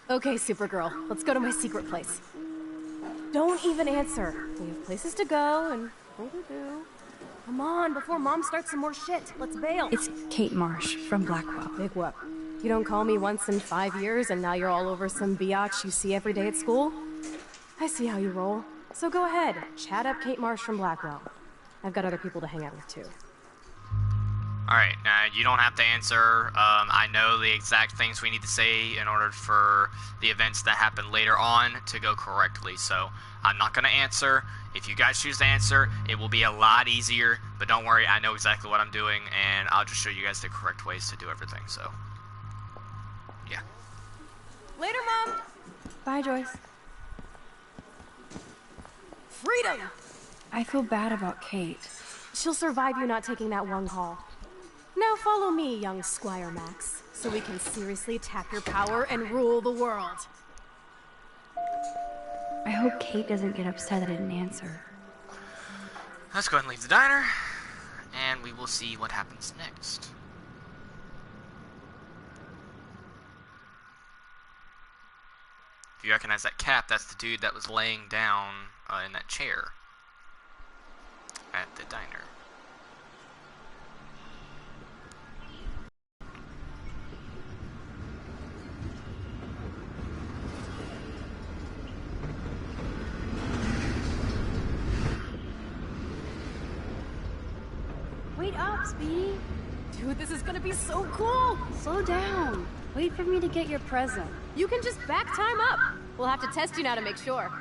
Okay, Supergirl, let's go to my secret place. Don't even answer. We have places to go and what to do. Come on, before Mom starts some more shit. Let's bail. It's Kate Marsh from Blackwell. Big whoop. You don't call me once in 5 years and now you're all over some biatch you see every day at school? I see how you roll. So go ahead, chat up Kate Marsh from Blackwell. I've got other people to hang out with too. Alright, you don't have to answer. I know the exact things we need to say in order for the events that happen later on to go correctly, so I'm not going to answer. If you guys choose to answer, it will be a lot easier, but don't worry, I know exactly what I'm doing, and I'll just show you guys the correct ways to do everything, so yeah. Later, Mom! Bye, Joyce. Freedom! I feel bad about Kate. She'll survive you not taking that one call. Now follow me, young Squire Max, so we can seriously tap your power and rule the world. I hope Kate doesn't get upset I didn't answer. Let's go ahead and leave the diner, and we will see what happens next. If you recognize that cap, that's the dude that was laying down in that chair at the diner. Wait up, Speedy. Dude, this is gonna be so cool! Slow down. Wait for me to get your present. You can just back time up. We'll have to test you now to make sure.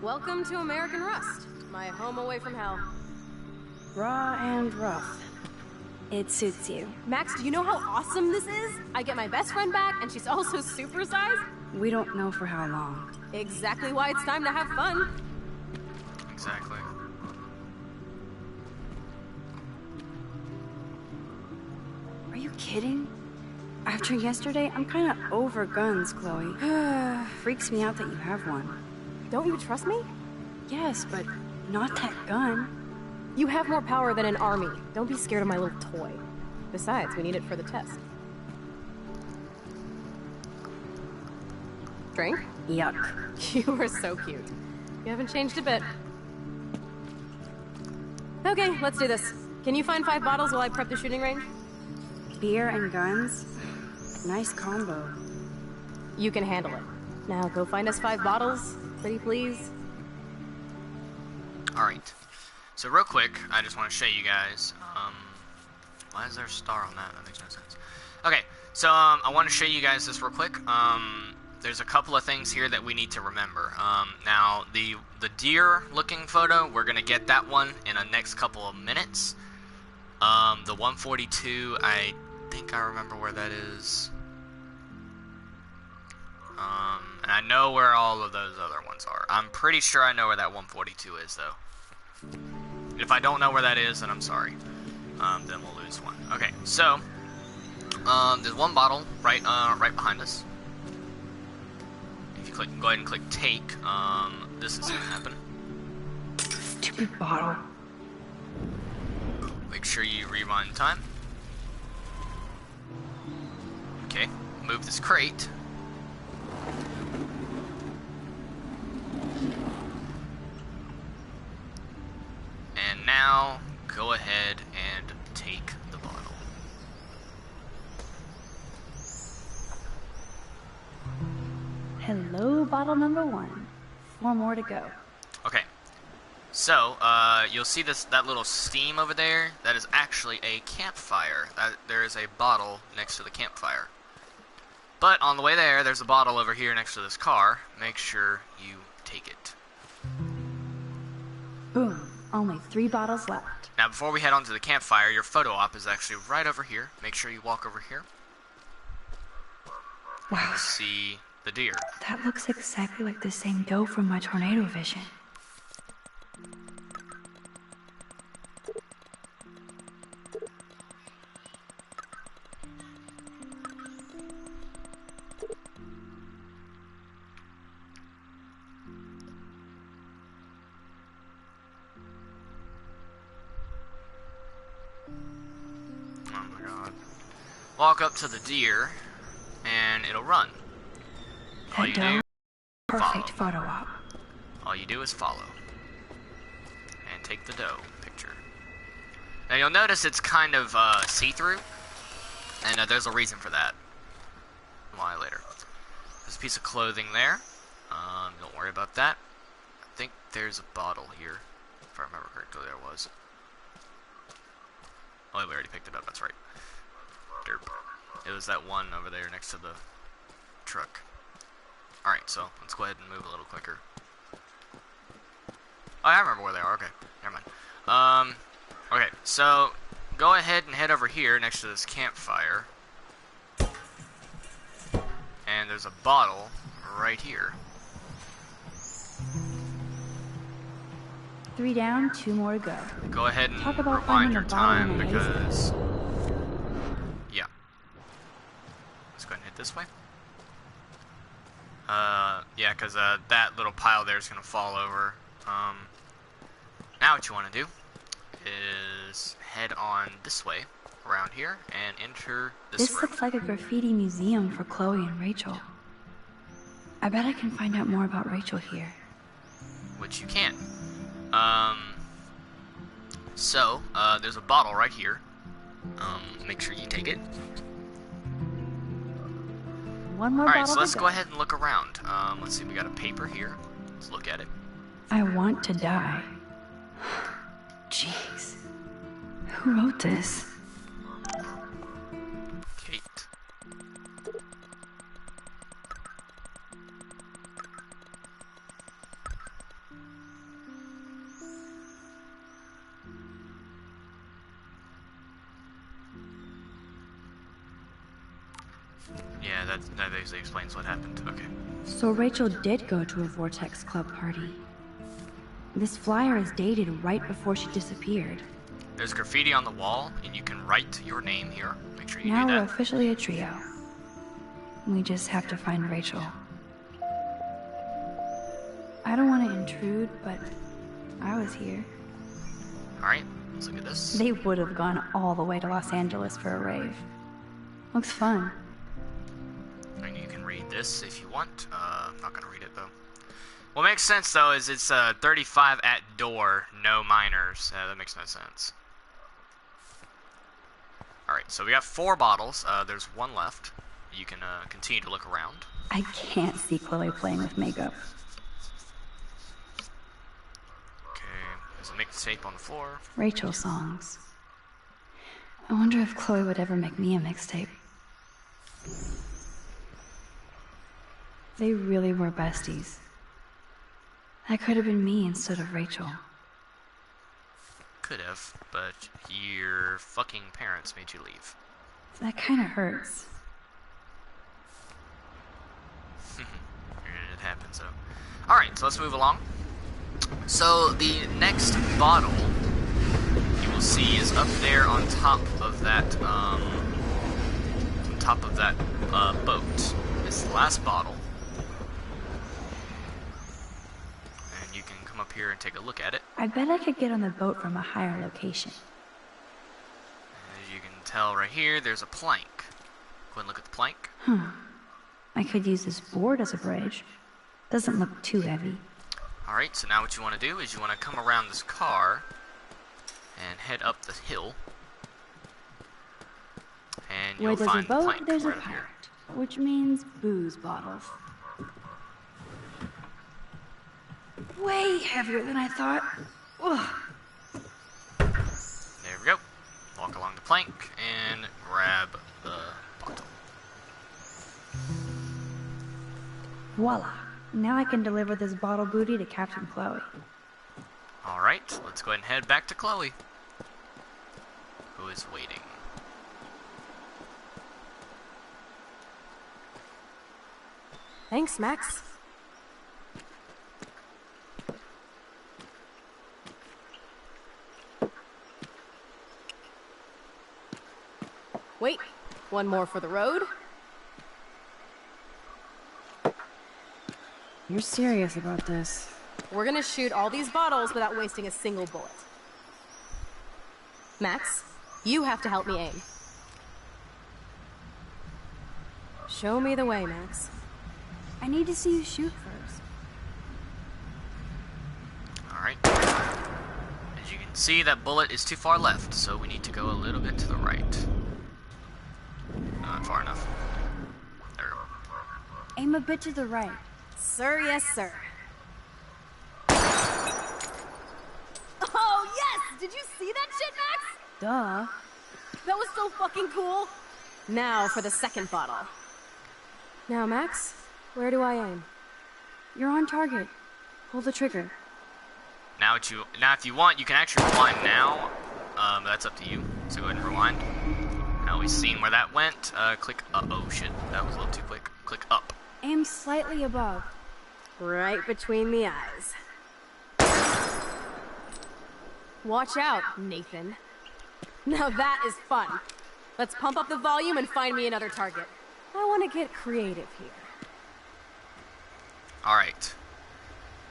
Welcome to American Rust, my home away from hell. Raw and rough. It suits you. Max, do you know how awesome this is? I get my best friend back, and she's also supersized. We don't know for how long. Exactly why it's time to have fun. Exactly. Are you kidding? After yesterday, I'm kind of over guns, Chloe. Freaks me out that you have one. Don't you trust me? Yes, but not that gun. You have more power than an army. Don't be scared of my little toy. Besides, we need it for the test. Drink? Yuck. You are so cute. You haven't changed a bit. Okay, let's do this. Can you find 5 bottles while I prep the shooting range? Beer and guns? Nice combo. You can handle it. Now go find us 5 bottles, pretty please. Alright. So real quick, I just want to show you guys. Why is there a star on that? That makes no sense. Okay, so I want to show you guys this real quick. There's a couple of things here that we need to remember. Now, the deer-looking photo, we're going to get that one in the next couple of minutes. The 142, I think I remember where that is. And I know where all of those other ones are. I'm pretty sure I know where that 142 is, though. If I don't know where that is, then I'm sorry. Then we'll lose one. Okay, so there's one bottle right behind us. If you go ahead and click take, this is gonna happen. Stupid bottle. Make sure you rewind time. Okay, move this crate. And now, go ahead and take the bottle. Hello, bottle number 1. 4 more to go. Okay. So, you'll see that little steam over there. That is actually a campfire. There is a bottle next to the campfire. But on the way there, there's a bottle over here next to this car. Make sure you take it. Boom. Only 3 bottles left. Now, before we head on to the campfire, your photo op is actually right over here. Make sure you walk over here. Wow. And see the deer. That looks exactly like the same doe from my tornado vision. Walk up to the deer, and it'll run. All you do, Perfect photo op. All you do is follow, and take the doe picture. Now you'll notice it's kind of see-through, and there's a reason for that. Why later. There's a piece of clothing there. Don't worry about that. I think there's a bottle here, if I remember correctly. There was. Oh, we already picked it up. That's right. Derp. It was that one over there next to the truck. Alright, so let's go ahead and move a little quicker. Oh, I remember where they are. Okay, never mind. Okay, so go ahead and head over here next to this campfire. And there's a bottle right here. 3 down, 2 more to go. Go ahead and Talk about rewind your finding a bottle in time a because... Yeah. Let's go ahead and hit this way. Yeah, because that little pile there is going to fall over. Now what you want to do is head on this way, around here, and enter this room. Looks like a graffiti museum for Chloe and Rachel. I bet I can find out more about Rachel here. Which you can. So, there's a bottle right here. Make sure you take it. 1 more Alright, bottle so let's to go ahead and look around. Let's see, we got a paper here. Let's look at it. I want to die. Jeez. Who wrote this? Kate. Yeah, that basically explains what happened. Okay. So Rachel did go to a Vortex Club party. This flyer is dated right before she disappeared. There's graffiti on the wall, and you can write your name here. Make sure you Now do we're that. officially a trio. We just have to find Rachel. I don't want to intrude, but I was here. Alright, let's look at this. They would have gone all the way to Los Angeles for a rave. Looks fun. And you can read this if you want. I'm not going to read it, though. What makes sense, though, is it's 35 at door, no minors. That makes no sense. Alright, so we got 4 bottles. There's 1 left. You can continue to look around. I can't see Chloe playing with makeup. Okay, there's a mixtape on the floor. Rachel songs. I wonder if Chloe would ever make me a mixtape. They really were besties. That could have been me instead of Rachel. Could have, but your fucking parents made you leave. That kind of hurts. It happens, though. Alright, so let's move along. So, the next bottle you will see is up there on top of that, boat. It's the last bottle. And you can come up here and take a look at it. I bet I could get on the boat from a higher location. As you can tell right here, there's a plank. Go ahead and look at the plank. I could use this board as a bridge. Doesn't look too heavy. Alright, so now what you want to do is you want to come around this car and head up the hill. And Where you'll there's a find the boat, plank there's a right here. pirate. Which means booze bottles. Way heavier than I thought. Ugh. There we go. Walk along the plank and grab the bottle. Voila. Now I can deliver this bottle booty to Captain Chloe. Alright, let's go ahead and head back to Chloe, who is waiting. Thanks, Max. Wait, one more for the road. You're serious about this? We're gonna shoot all these bottles without wasting a single bullet. Max, you have to help me aim. Show me the way, Max. I need to see you shoot first. Alright. As you can see, that bullet is too far left, so we need to go a little bit to the right. Not far enough. There we go. Aim a bit to the right. Sir, yes, sir. Oh, yes! Did you see that shit, Max? Duh. That was so fucking cool. Now for the second bottle. Now, Max, where do I aim? You're on target. Pull the trigger. Now if you want, you can actually rewind now. That's up to you. So go ahead and rewind. Now we've seen where that went. Click up. Oh shit, that was a little too quick. Click up. Aim slightly above. Right between the eyes. Watch out, Nathan. Now that is fun. Let's pump up the volume and find me another target. I want to get creative here. Alright.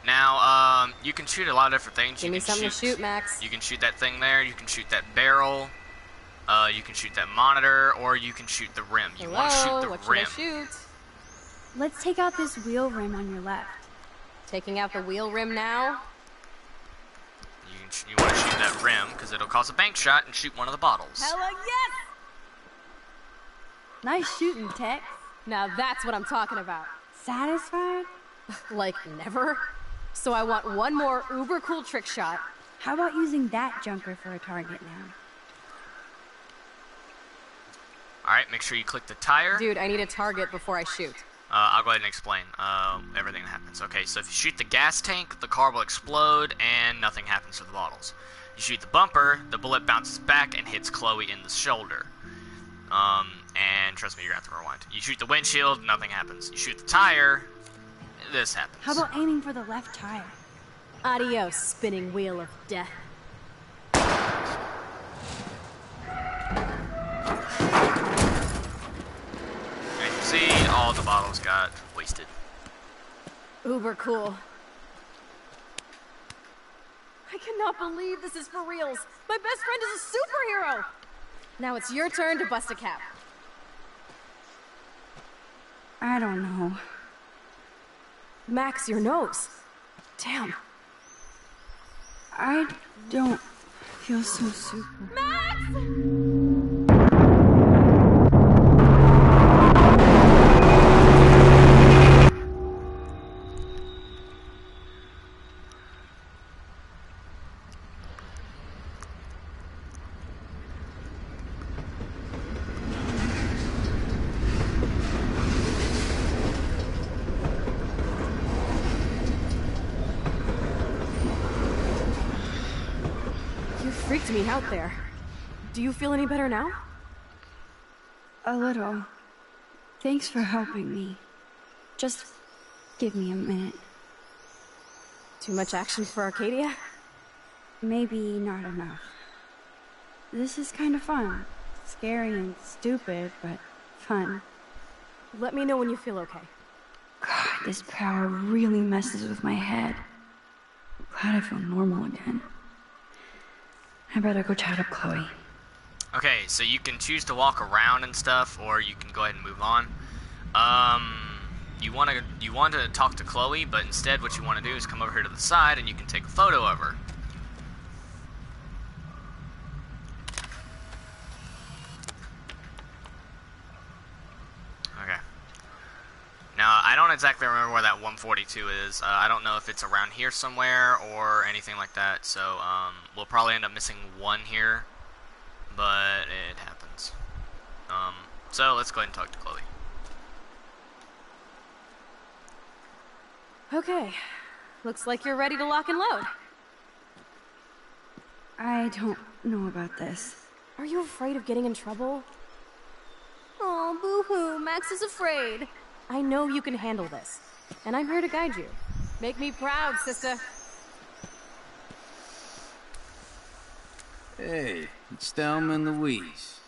Now, you can shoot a lot of different things. Give me something to shoot, Max. You can shoot that thing there, you can shoot that barrel, you can shoot that monitor, or you can shoot the rim. You want to shoot the what rim. Should I shoot? Let's take out this wheel rim on your left. Taking out the wheel rim now? You want to shoot that rim, because it'll cause a bank shot and shoot one of the bottles. Hella yes! Nice shooting, Tex. Now that's what I'm talking about. Satisfied? Like never? So I want one more uber cool trick shot. How about using that junker for a target now? Alright, make sure you click the tire. Dude, I need a target before I shoot. I'll go ahead and explain everything that happens. Okay, so if you shoot the gas tank, the car will explode and nothing happens to the bottles. You shoot the bumper, the bullet bounces back and hits Chloe in the shoulder. And trust me, you're gonna have to rewind. You shoot the windshield, nothing happens. You shoot the tire, this happens. How about aiming for the left tire? Adios, spinning wheel of death. And you see, all the bottles got wasted. Uber cool. I cannot believe this is for reals. My best friend is a superhero. Now it's your turn to bust a cap. I don't know. Max, your nose. Damn. I don't feel so super. Max! freaked me out there. Do you feel any better now? A little. Thanks for helping me. Just give me a minute. Too much action for Arcadia? Maybe not enough. This is kind of fun. Scary and stupid, but fun. Let me know when you feel okay. God, this power really messes with my head. I'm glad I feel normal again. I better go chat up Chloe. Okay, so you can choose to walk around and stuff, or you can go ahead and move on. You want to talk to Chloe, but instead what you want to do is come over here to the side and you can take a photo of her. Okay. Now, I don't exactly remember where that 142 is. I don't know if it's around here somewhere or anything like that, so we'll probably end up missing one here, but it happens. So let's go ahead and talk to Chloe. Okay. Looks like you're ready to lock and load. I don't know about this. Are you afraid of getting in trouble? Oh, boo-hoo, Max is afraid. I know you can handle this, and I'm here to guide you. Make me proud, sister. Hey, it's Thelma and Louise.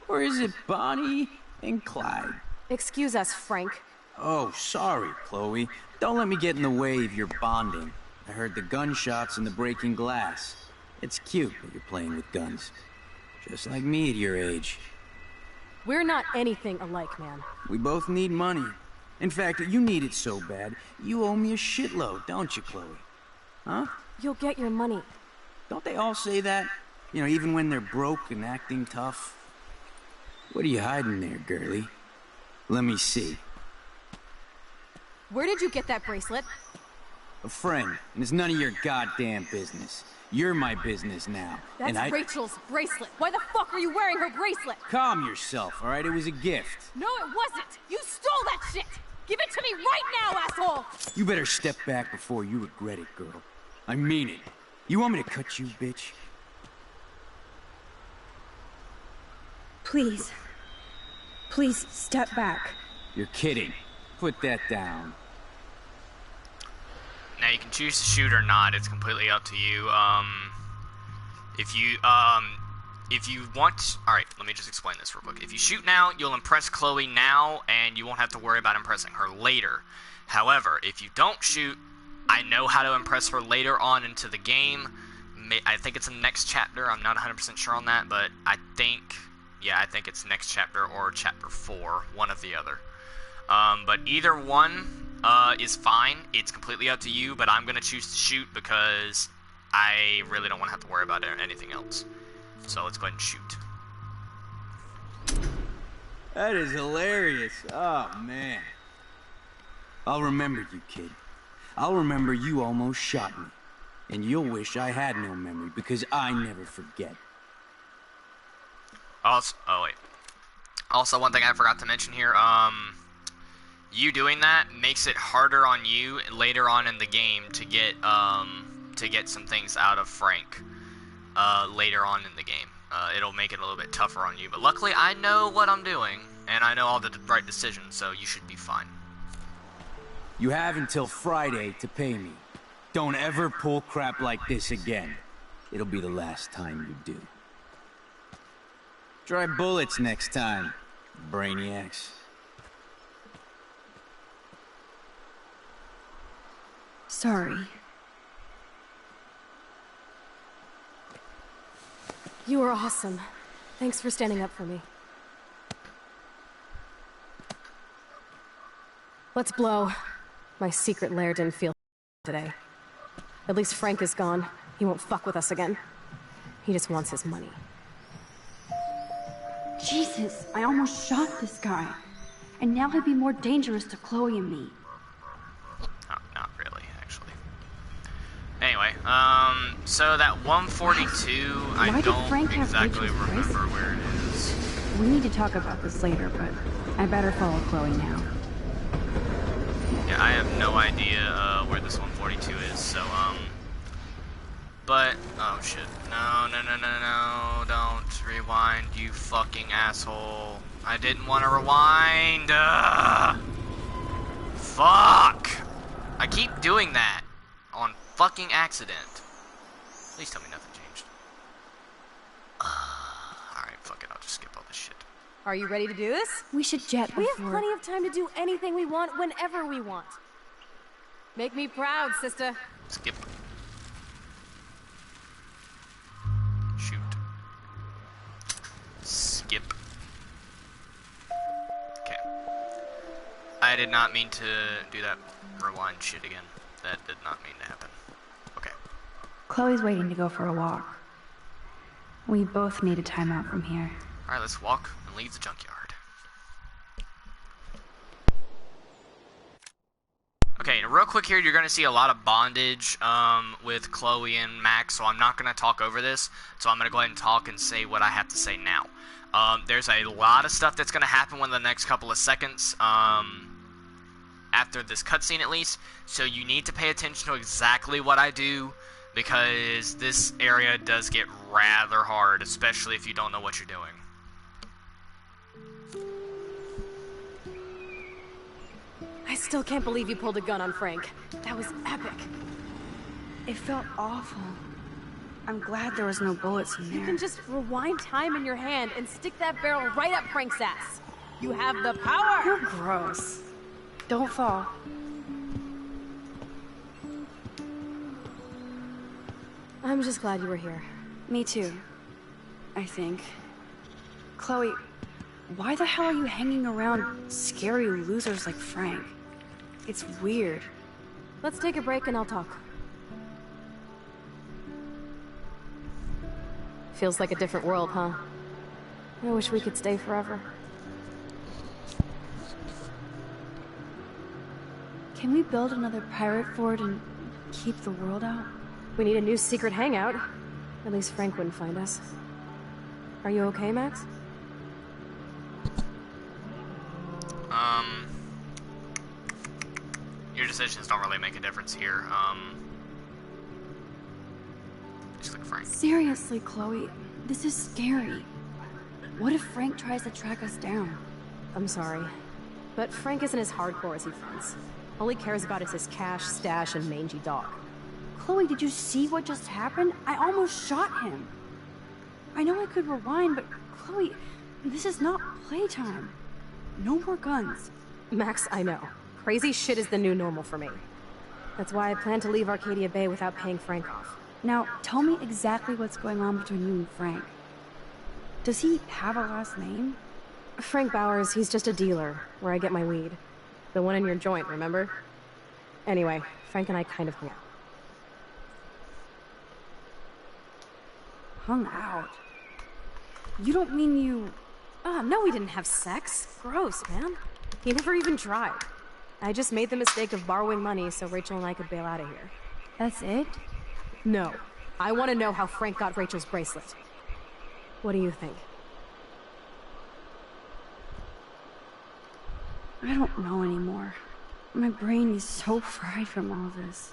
Or is it Bonnie and Clyde? Excuse us, Frank. Oh, sorry, Chloe. Don't let me get in the way of your bonding. I heard the gunshots and the breaking glass. It's cute that you're playing with guns. Just like me at your age. We're not anything alike, man. We both need money. In fact, you need it so bad, you owe me a shitload, don't you, Chloe? Huh? You'll get your money. Don't they all say that? You know, even when they're broke and acting tough? What are you hiding there, girlie? Let me see. Where did you get that bracelet? A friend, and it's none of your goddamn business. You're my business now. That's and Rachel's bracelet. Why the fuck are you wearing her bracelet? Calm yourself, all right? It was a gift. No, it wasn't. You stole that shit. Give it to me right now, asshole. You better step back before you regret it, girl. I mean it. You want me to cut you, bitch? Please. Please step back. You're kidding. Put that down. Now you can choose to shoot or not. It's completely up to you. If you want, all right, let me just explain this real quick. If you shoot now, you'll impress Chloe now, and you won't have to worry about impressing her later. However, if you don't shoot, I know how to impress her later on into the game. I think it's in the next chapter. I'm not 100% sure on that, but I think it's next chapter or chapter 4, one of the other. But either one is fine. It's completely up to you, but I'm going to choose to shoot because I really don't want to have to worry about anything else. So let's go ahead and shoot. That is hilarious. Oh, man. I'll remember you, kid. I'll remember you almost shot me. And you'll wish I had no memory because I never forget. Also, one thing I forgot to mention here, you doing that makes it harder on you later on in the game to get some things out of Frank later on in the game. It'll make it a little bit tougher on you, but luckily I know what I'm doing and I know all the right decisions, so you should be fine. You have until Friday to pay me. Don't ever pull crap like this again. It'll be the last time you do. Try bullets next time, brainiacs. Sorry. You were awesome. Thanks for standing up for me. Let's blow. My secret lair didn't feel today. At least Frank is gone. He won't fuck with us again. He just wants his money. Jesus, I almost shot this guy. And now he'd be more dangerous to Chloe and me. Oh, not really, actually. Anyway, so that 142, I don't exactly remember where it is. We need to talk about this later, but I better follow Chloe now. Yeah, I have no idea where this 142 is, so, But, oh shit. No, don't rewind, you fucking asshole. I didn't want to rewind. Fuck! I keep doing that on fucking accident. Please tell me nothing changed. Alright, fuck it, I'll just skip all this shit. Are you ready to do this? We should jet We before. have plenty of time to do anything we want whenever we want. Make me proud, sister. Skip. Shoot. Skip. Okay. I did not mean to do that rewind shit again. That did not mean to happen. Okay. Chloe's waiting to go for a walk. We both need a timeout from here. Alright, let's walk and leave the junkyard. Okay, real quick here, you're going to see a lot of bondage with Chloe and Max, so I'm not going to talk over this, so I'm going to go ahead and talk and say what I have to say now. There's a lot of stuff that's going to happen within the next couple of seconds, after this cutscene at least, so you need to pay attention to exactly what I do, because this area does get rather hard, especially if you don't know what you're doing. I still can't believe you pulled a gun on Frank. That was epic. It felt awful. I'm glad there was no bullets in You there. can just rewind time in your hand and stick that barrel right up Frank's ass. You have the power! You're gross. Don't fall. I'm just glad you were here. Me too. I think. Chloe, why the hell are you hanging around scary losers like Frank? It's weird. Let's take a break and I'll talk. Feels like a different world, huh? I wish we could stay forever. Can we build another pirate fort and keep the world out? We need a new secret hangout. At least Frank wouldn't find us. Are you okay, Max? Your decisions don't really make a difference here. Just like Frank. Seriously, Chloe, this is scary. What if Frank tries to track us down? I'm sorry, but Frank isn't as hardcore as he thinks. All he cares about is his cash, stash, and mangy dog. Chloe, did you see what just happened? I almost shot him. I know I could rewind, but Chloe, this is not playtime. No more guns. Max, I know. Crazy shit is the new normal for me. That's why I plan to leave Arcadia Bay without paying Frank off. Now, tell me exactly what's going on between you and Frank. Does he have a last name? Frank Bowers, he's just a dealer, where I get my weed. The one in your joint, remember? Anyway, Frank and I kind of hung out. Hung out? You don't mean you... Oh, no, we didn't have sex. Gross, man. He never even tried. I just made the mistake of borrowing money so Rachel and I could bail out of here. That's it? No. I want to know how Frank got Rachel's bracelet. What do you think? I don't know anymore. My brain is so fried from all this.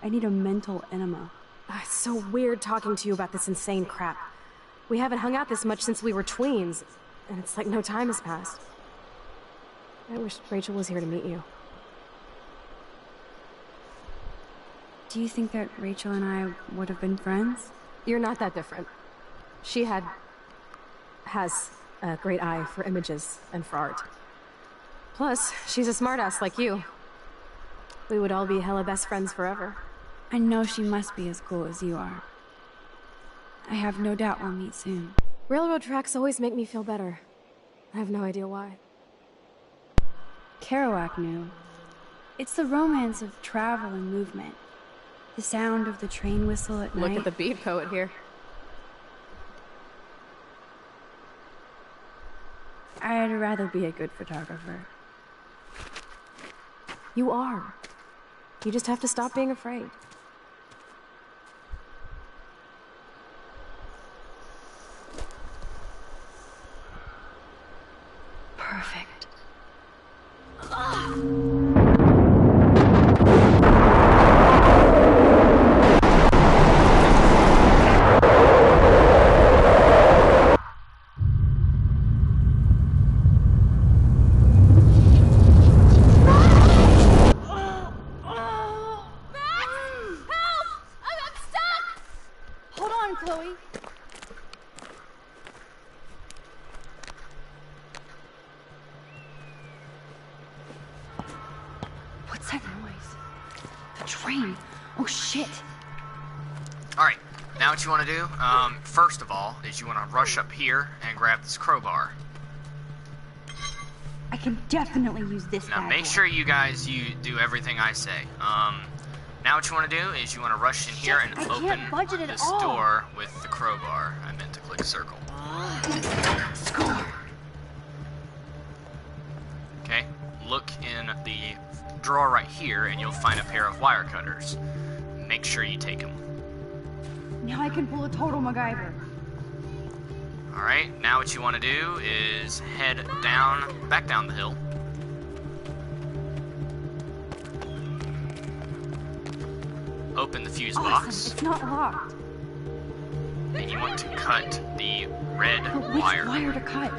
I need a mental enema. It's so weird talking to you about this insane crap. We haven't hung out this much since we were tweens, and it's like no time has passed. I wish Rachel was here to meet you. Do you think that Rachel and I would have been friends? You're not that different. She has a great eye for images and for art. Plus, she's a smartass like you. We would all be hella best friends forever. I know she must be as cool as you are. I have no doubt we'll meet soon. Railroad tracks always make me feel better. I have no idea why. Kerouac knew. It's the romance of travel and movement. The sound of the train whistle at night. Look at the beat poet here. I'd rather be a good photographer. You are. You just have to stop being afraid. Perfect. Chloe. What's that noise? The train. Oh shit. Alright, now what you want to do, first of all, is you want to rush up here and grab this crowbar. I can definitely use this Now bad make boy. sure you guys do everything I say. Now what you want to do is you want to rush in here and I open can't budget at this all. door with the crowbar. I meant to click circle. Score. Okay, look in the drawer right here and you'll find a pair of wire cutters. Make sure you take them. Now I can pull a total MacGyver. Alright, now what you want to do is head back down the hill. Open the fuse box. It's not locked. And you want to cut the red But which wire. wire to cut?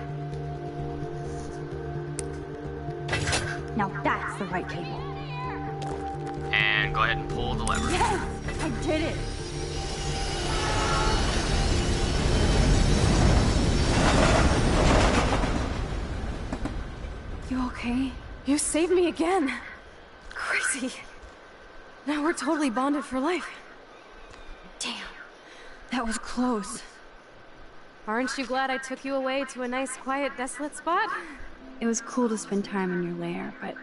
Now that's the right cable. And go ahead and pull the lever. Yes! I did it! You okay? You saved me again. Crazy. Now we're totally bonded for life. Damn. That was close. Aren't you glad I took you away to a nice, quiet, desolate spot? It was cool to spend time in your lair, but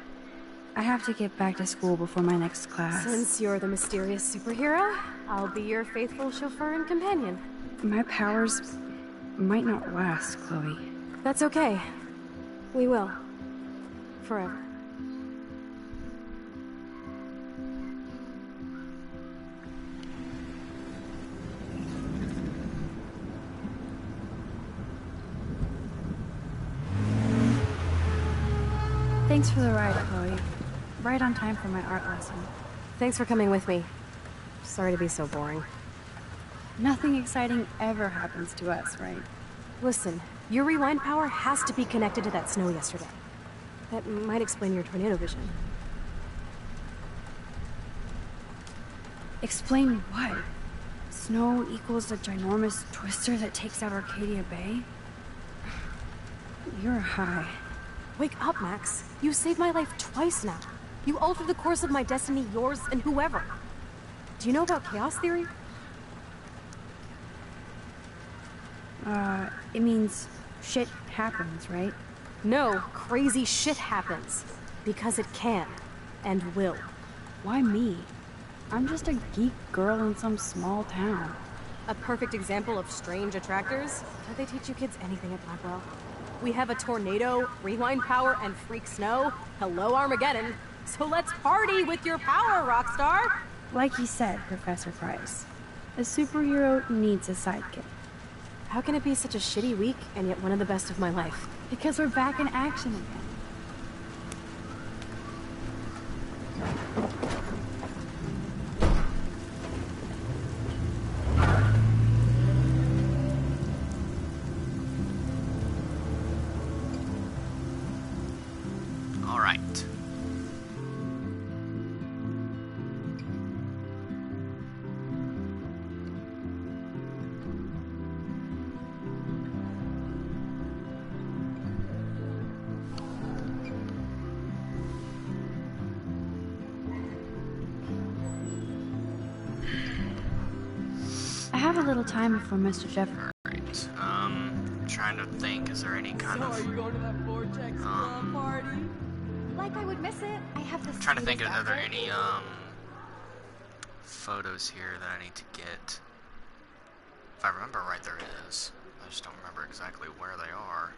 I have to get back to school before my next class. Since you're the mysterious superhero, I'll be your faithful chauffeur and companion. My powers might not last, Chloe. That's okay. We will. Forever. Thanks for the ride, Chloe. Right on time for my art lesson. Thanks for coming with me. Sorry to be so boring. Nothing exciting ever happens to us, right? Listen, your rewind power has to be connected to that snow yesterday. That might explain your tornado vision. Explain what? Snow equals a ginormous twister that takes out Arcadia Bay? You're high. Wake up, Max. You saved my life twice now. You altered the course of my destiny, yours, and whoever. Do you know about chaos theory? It means shit happens, right? No, crazy shit happens. Because it can. And will. Why me? I'm just a geek girl in some small town. A perfect example of strange attractors? Don't they teach you kids anything at Blackwell? We have a tornado, rewind power, and freak snow. Hello, Armageddon. So let's party with your power, Rockstar! Like you said, Professor Price, a superhero needs a sidekick. How can it be such a shitty week and yet one of the best of my life? Because we're back in action again. All right. I have a little time before Mr. Jefferson. Alright, trying to think, is there any kind of... Are you going to that Vortex party? Like I would miss it. I have this. Trying to think, are there any, photos here that I need to get? If I remember right, there is. I just don't remember exactly where they are.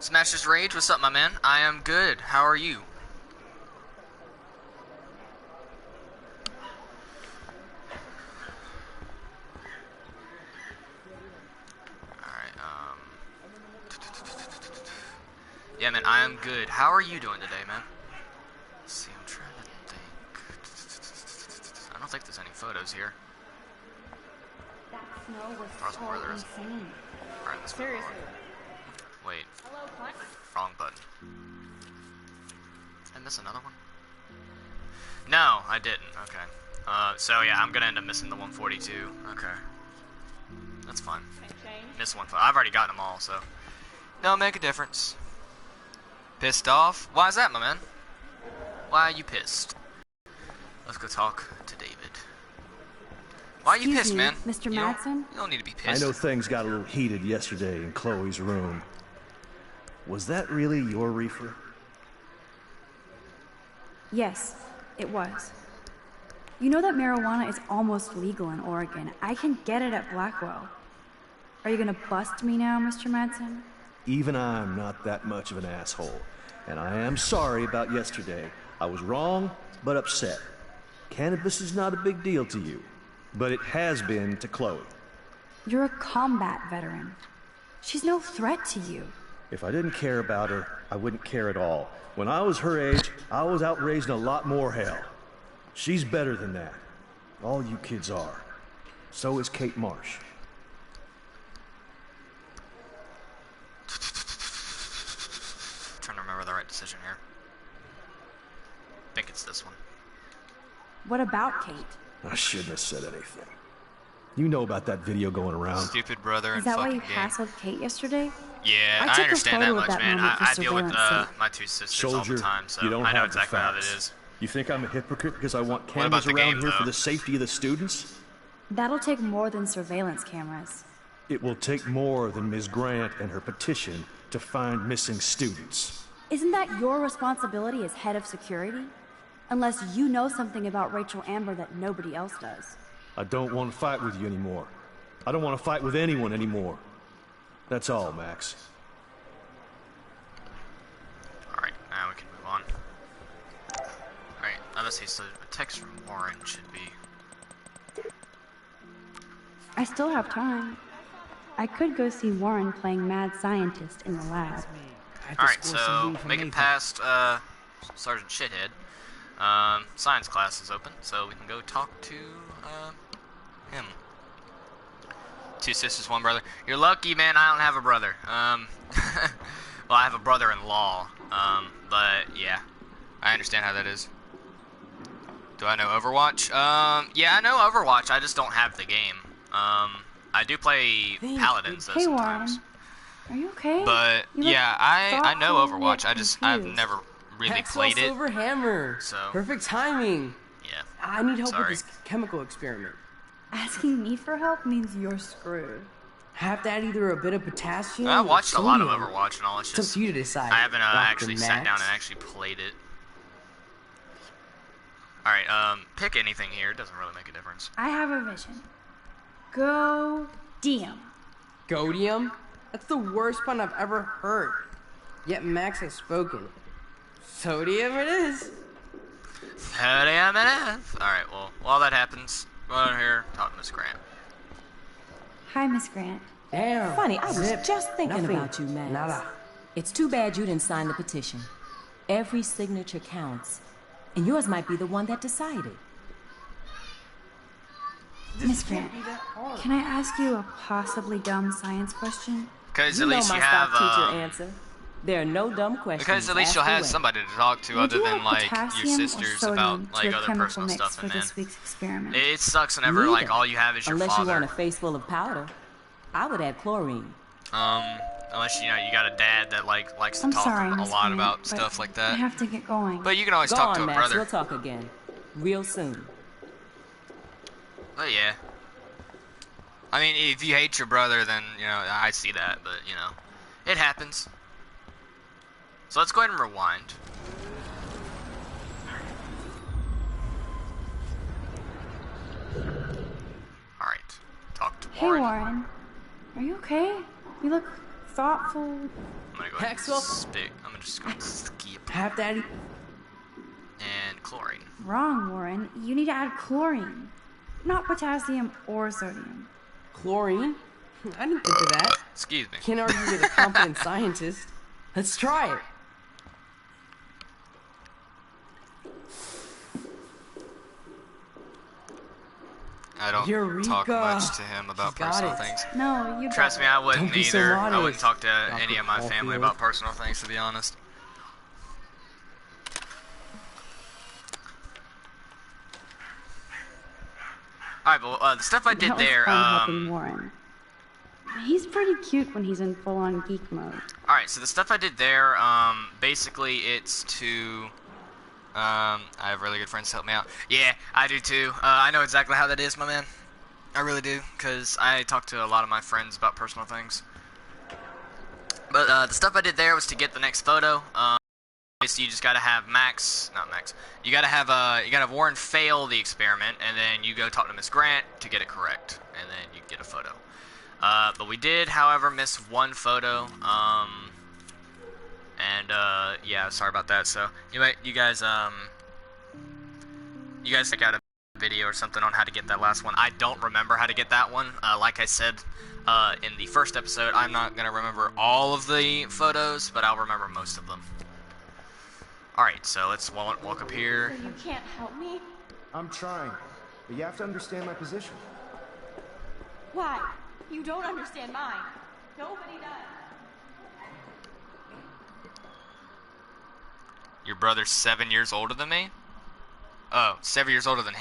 Smashes Rage, what's up, my man? I am good. How are you? Yeah, man, I am good. How are you doing today, man? Let's see, I'm trying to think. I don't think there's any photos here. That snow was Possible where there is. insane. Alright, let's Seriously. Wait. Hello, Clint. Wrong button. I miss another one? No, I didn't. Okay. So yeah, I'm gonna end up missing the 142. Okay. That's fine. Miss 1. I've already gotten them all, so don't make a difference. Pissed off? Why is that, my man? Why are you pissed? Let's go talk to David. Why are you pissed, man? Mr. You Madsen? don't need to be pissed. I know things got a little heated yesterday in Chloe's room. Was that really your reefer? Yes, it was. You know that marijuana is almost legal in Oregon. I can get it at Blackwell. Are you gonna bust me now, Mr. Madsen? Even I'm not that much of an asshole. And I am sorry about yesterday. I was wrong, but upset. Cannabis is not a big deal to you, but it has been to Chloe. You're a combat veteran. She's no threat to you. If I didn't care about her, I wouldn't care at all. When I was her age, I was out raising a lot more hell. She's better than that. All you kids are. So is Kate Marsh. Trying to remember the right decision here. I think it's this one. What about Kate? I shouldn't have said anything. You know about that video going around. Stupid brother and Is that why fucking you game. hassled Kate yesterday? Yeah, I I took a understand that photo of much, that man. moment for I deal with surveillance sake. my two sisters Soldier, all the time, so you don't I know have exactly the how that facts. is. You think I'm a hypocrite because I want What about cameras the around game, here for though? the safety of the students? That'll take more than surveillance cameras. It will take more than Ms. Grant and her petition to find missing students. Isn't that your responsibility as head of security? Unless you know something about Rachel Amber that nobody else does. I don't want to fight with you anymore. I don't want to fight with anyone anymore. That's all, Max. Alright, now we can move on. Alright, now let's see, so a text from Warren should be... I still have time. I could go see Warren playing mad scientist in the lab. Alright, so make it past Sergeant Shithead. Science class is open, so we can go talk to him. Two sisters, one brother. You're lucky, man. I don't have a brother. Well, I have a brother-in-law. But yeah, I understand how that is. Do I know Overwatch? Yeah, I know Overwatch. I just don't have the game. I do play Paladins though Hey, sometimes. Warren. Are you okay? But You look yeah, I know thoughtful Overwatch. yet I've confused. never really Maxwell played it. Silver Hammer. So Perfect timing. yeah. I need help Sorry. with this chemical experiment. Asking me for help means you're screwed. Have to add either a bit of potassium. I or watched a lot of sodium. Overwatch and all. It's It's up just to you to decide. I haven't Dr. actually sat down Max. and actually played it. All right, pick anything here. It doesn't really make a difference. I have a vision. Go Diem. Godium? That's the worst pun I've ever heard. Yet Max has spoken. Sodium it is. All right, well, while that happens, go on here, talk to Miss Grant. Hi, Miss Grant. Damn. Funny, I was Zip. just thinking Nothing. about you, Max. Nada. It's too bad you didn't sign the petition. Every signature counts, and yours might be the one that decided. Miss Grant, can I ask you a possibly dumb science question? Because You at know least my you staff have, teacher answer. There are no dumb questions. because at least you'll Ask have away. somebody to talk to Would other you than add like your potassium or sisters sodium about like to a other chemical personal mix stuff, for and man, this week's experiment? it sucks whenever like Neither. all you have is your Unless father. you want a face full of powder, I would add chlorine. Unless you know you got a dad that likes to I'm talk sorry, a Miss lot Grant, about but stuff like I that. have to get going. But you can always Go talk on, to a Max. brother. We'll talk again, real soon. But yeah. I mean, if you hate your brother, then, you know, I see that, but, you know, it happens. So let's go ahead and rewind. Alright, talk to Hey, Warren. Warren. Are you okay? You look thoughtful. I'm gonna go ahead Maxwell? and I'm just gonna skip. Have to add. And chlorine. Wrong, Warren. You need to add chlorine, not potassium or sodium. Chlorine? I didn't think of that. Excuse me. Can't argue with a competent scientist. Let's try it. I don't Eureka. talk much to him about She's got personal it. things. No, you Trust got me, I wouldn't Don't be so either. I wouldn't modest, talk to Dr. any of my family Caulfield. about personal things, to be honest. Alright, well, the stuff I did That was there, fun helping Warren. He's pretty cute when he's in full-on geek mode. Alright, so the stuff I did there, basically it's to, I have really good friends to help me out. Yeah, I do too. I know exactly how that is, my man. I really do, because I talk to a lot of my friends about personal things. But, the stuff I did there was to get the next photo. So you just gotta have you gotta have Warren fail the experiment, and then you go talk to Miss Grant to get it correct, and then you get a photo. But we did, however, miss one photo, yeah, sorry about that. So, anyway, you guys check out a video or something on how to get that last one. I don't remember how to get that one. Like I said, in the first episode, I'm not gonna remember all of the photos, but I'll remember most of them. Alright, so let's walk up here. You can't help me? I'm trying, but you have to understand my position. Why? You don't understand mine. Nobody does. Your brother's 7 years older than me? Oh, 7 years older than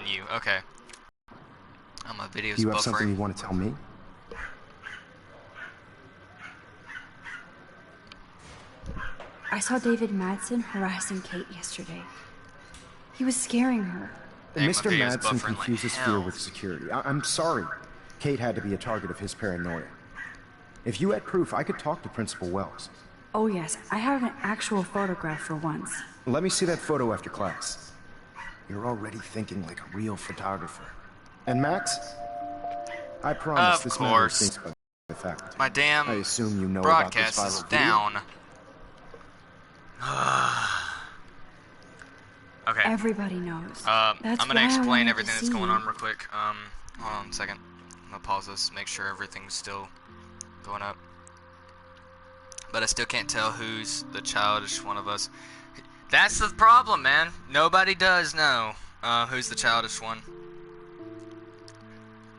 you. Okay. Oh, my video's buffering. You have something you want to tell me? I saw David Madsen harassing Kate yesterday. He was scaring her. Dang, Mr. Madsen confuses fear with security. I'm sorry. Kate had to be a target of his paranoia. If you had proof, I could talk to Principal Wells. Oh yes, I have an actual photograph for once. Let me see that photo after class. You're already thinking like a real photographer. And Max? I promise this matter thinks about the fact. My damn I assume you know broadcast about this is viral down. Okay. Everybody knows. I'm That's gonna why I explain wanted everything to that's see going you. on real quick. Hold on a second. I'm gonna pause this, make sure everything's still going up. But I still can't tell who's the childish one of us. That's the problem, man. Nobody does know who's the childish one.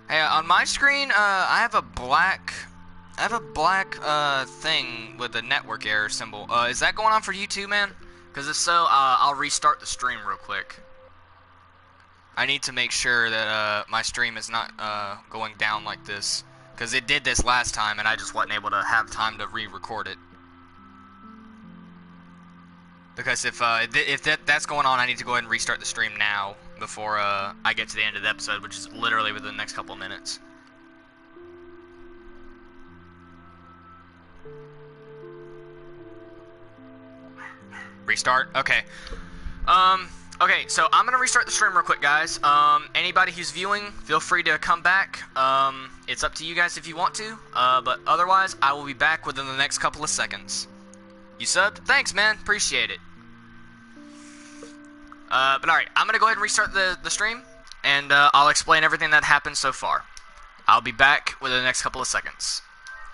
Hey, on my screen, I have a black thing with a network error symbol. Is that going on for you too, man? Because if so, I'll restart the stream real quick. I need to make sure that my stream is not going down like this, because it did this last time and I just wasn't able to have time to re-record it. Because if that's going on, I need to go ahead and restart the stream now before I get to the end of the episode, which is literally within the next couple of minutes. Restart? Okay. Okay, so I'm gonna restart the stream real quick, guys. Anybody who's viewing, feel free to come back. It's up to you guys if you want to. But otherwise, I will be back within the next couple of seconds. You subbed? Thanks, man. Appreciate it. But alright, I'm gonna go ahead and restart the stream, and I'll explain everything that happened so far. I'll be back within the next couple of seconds.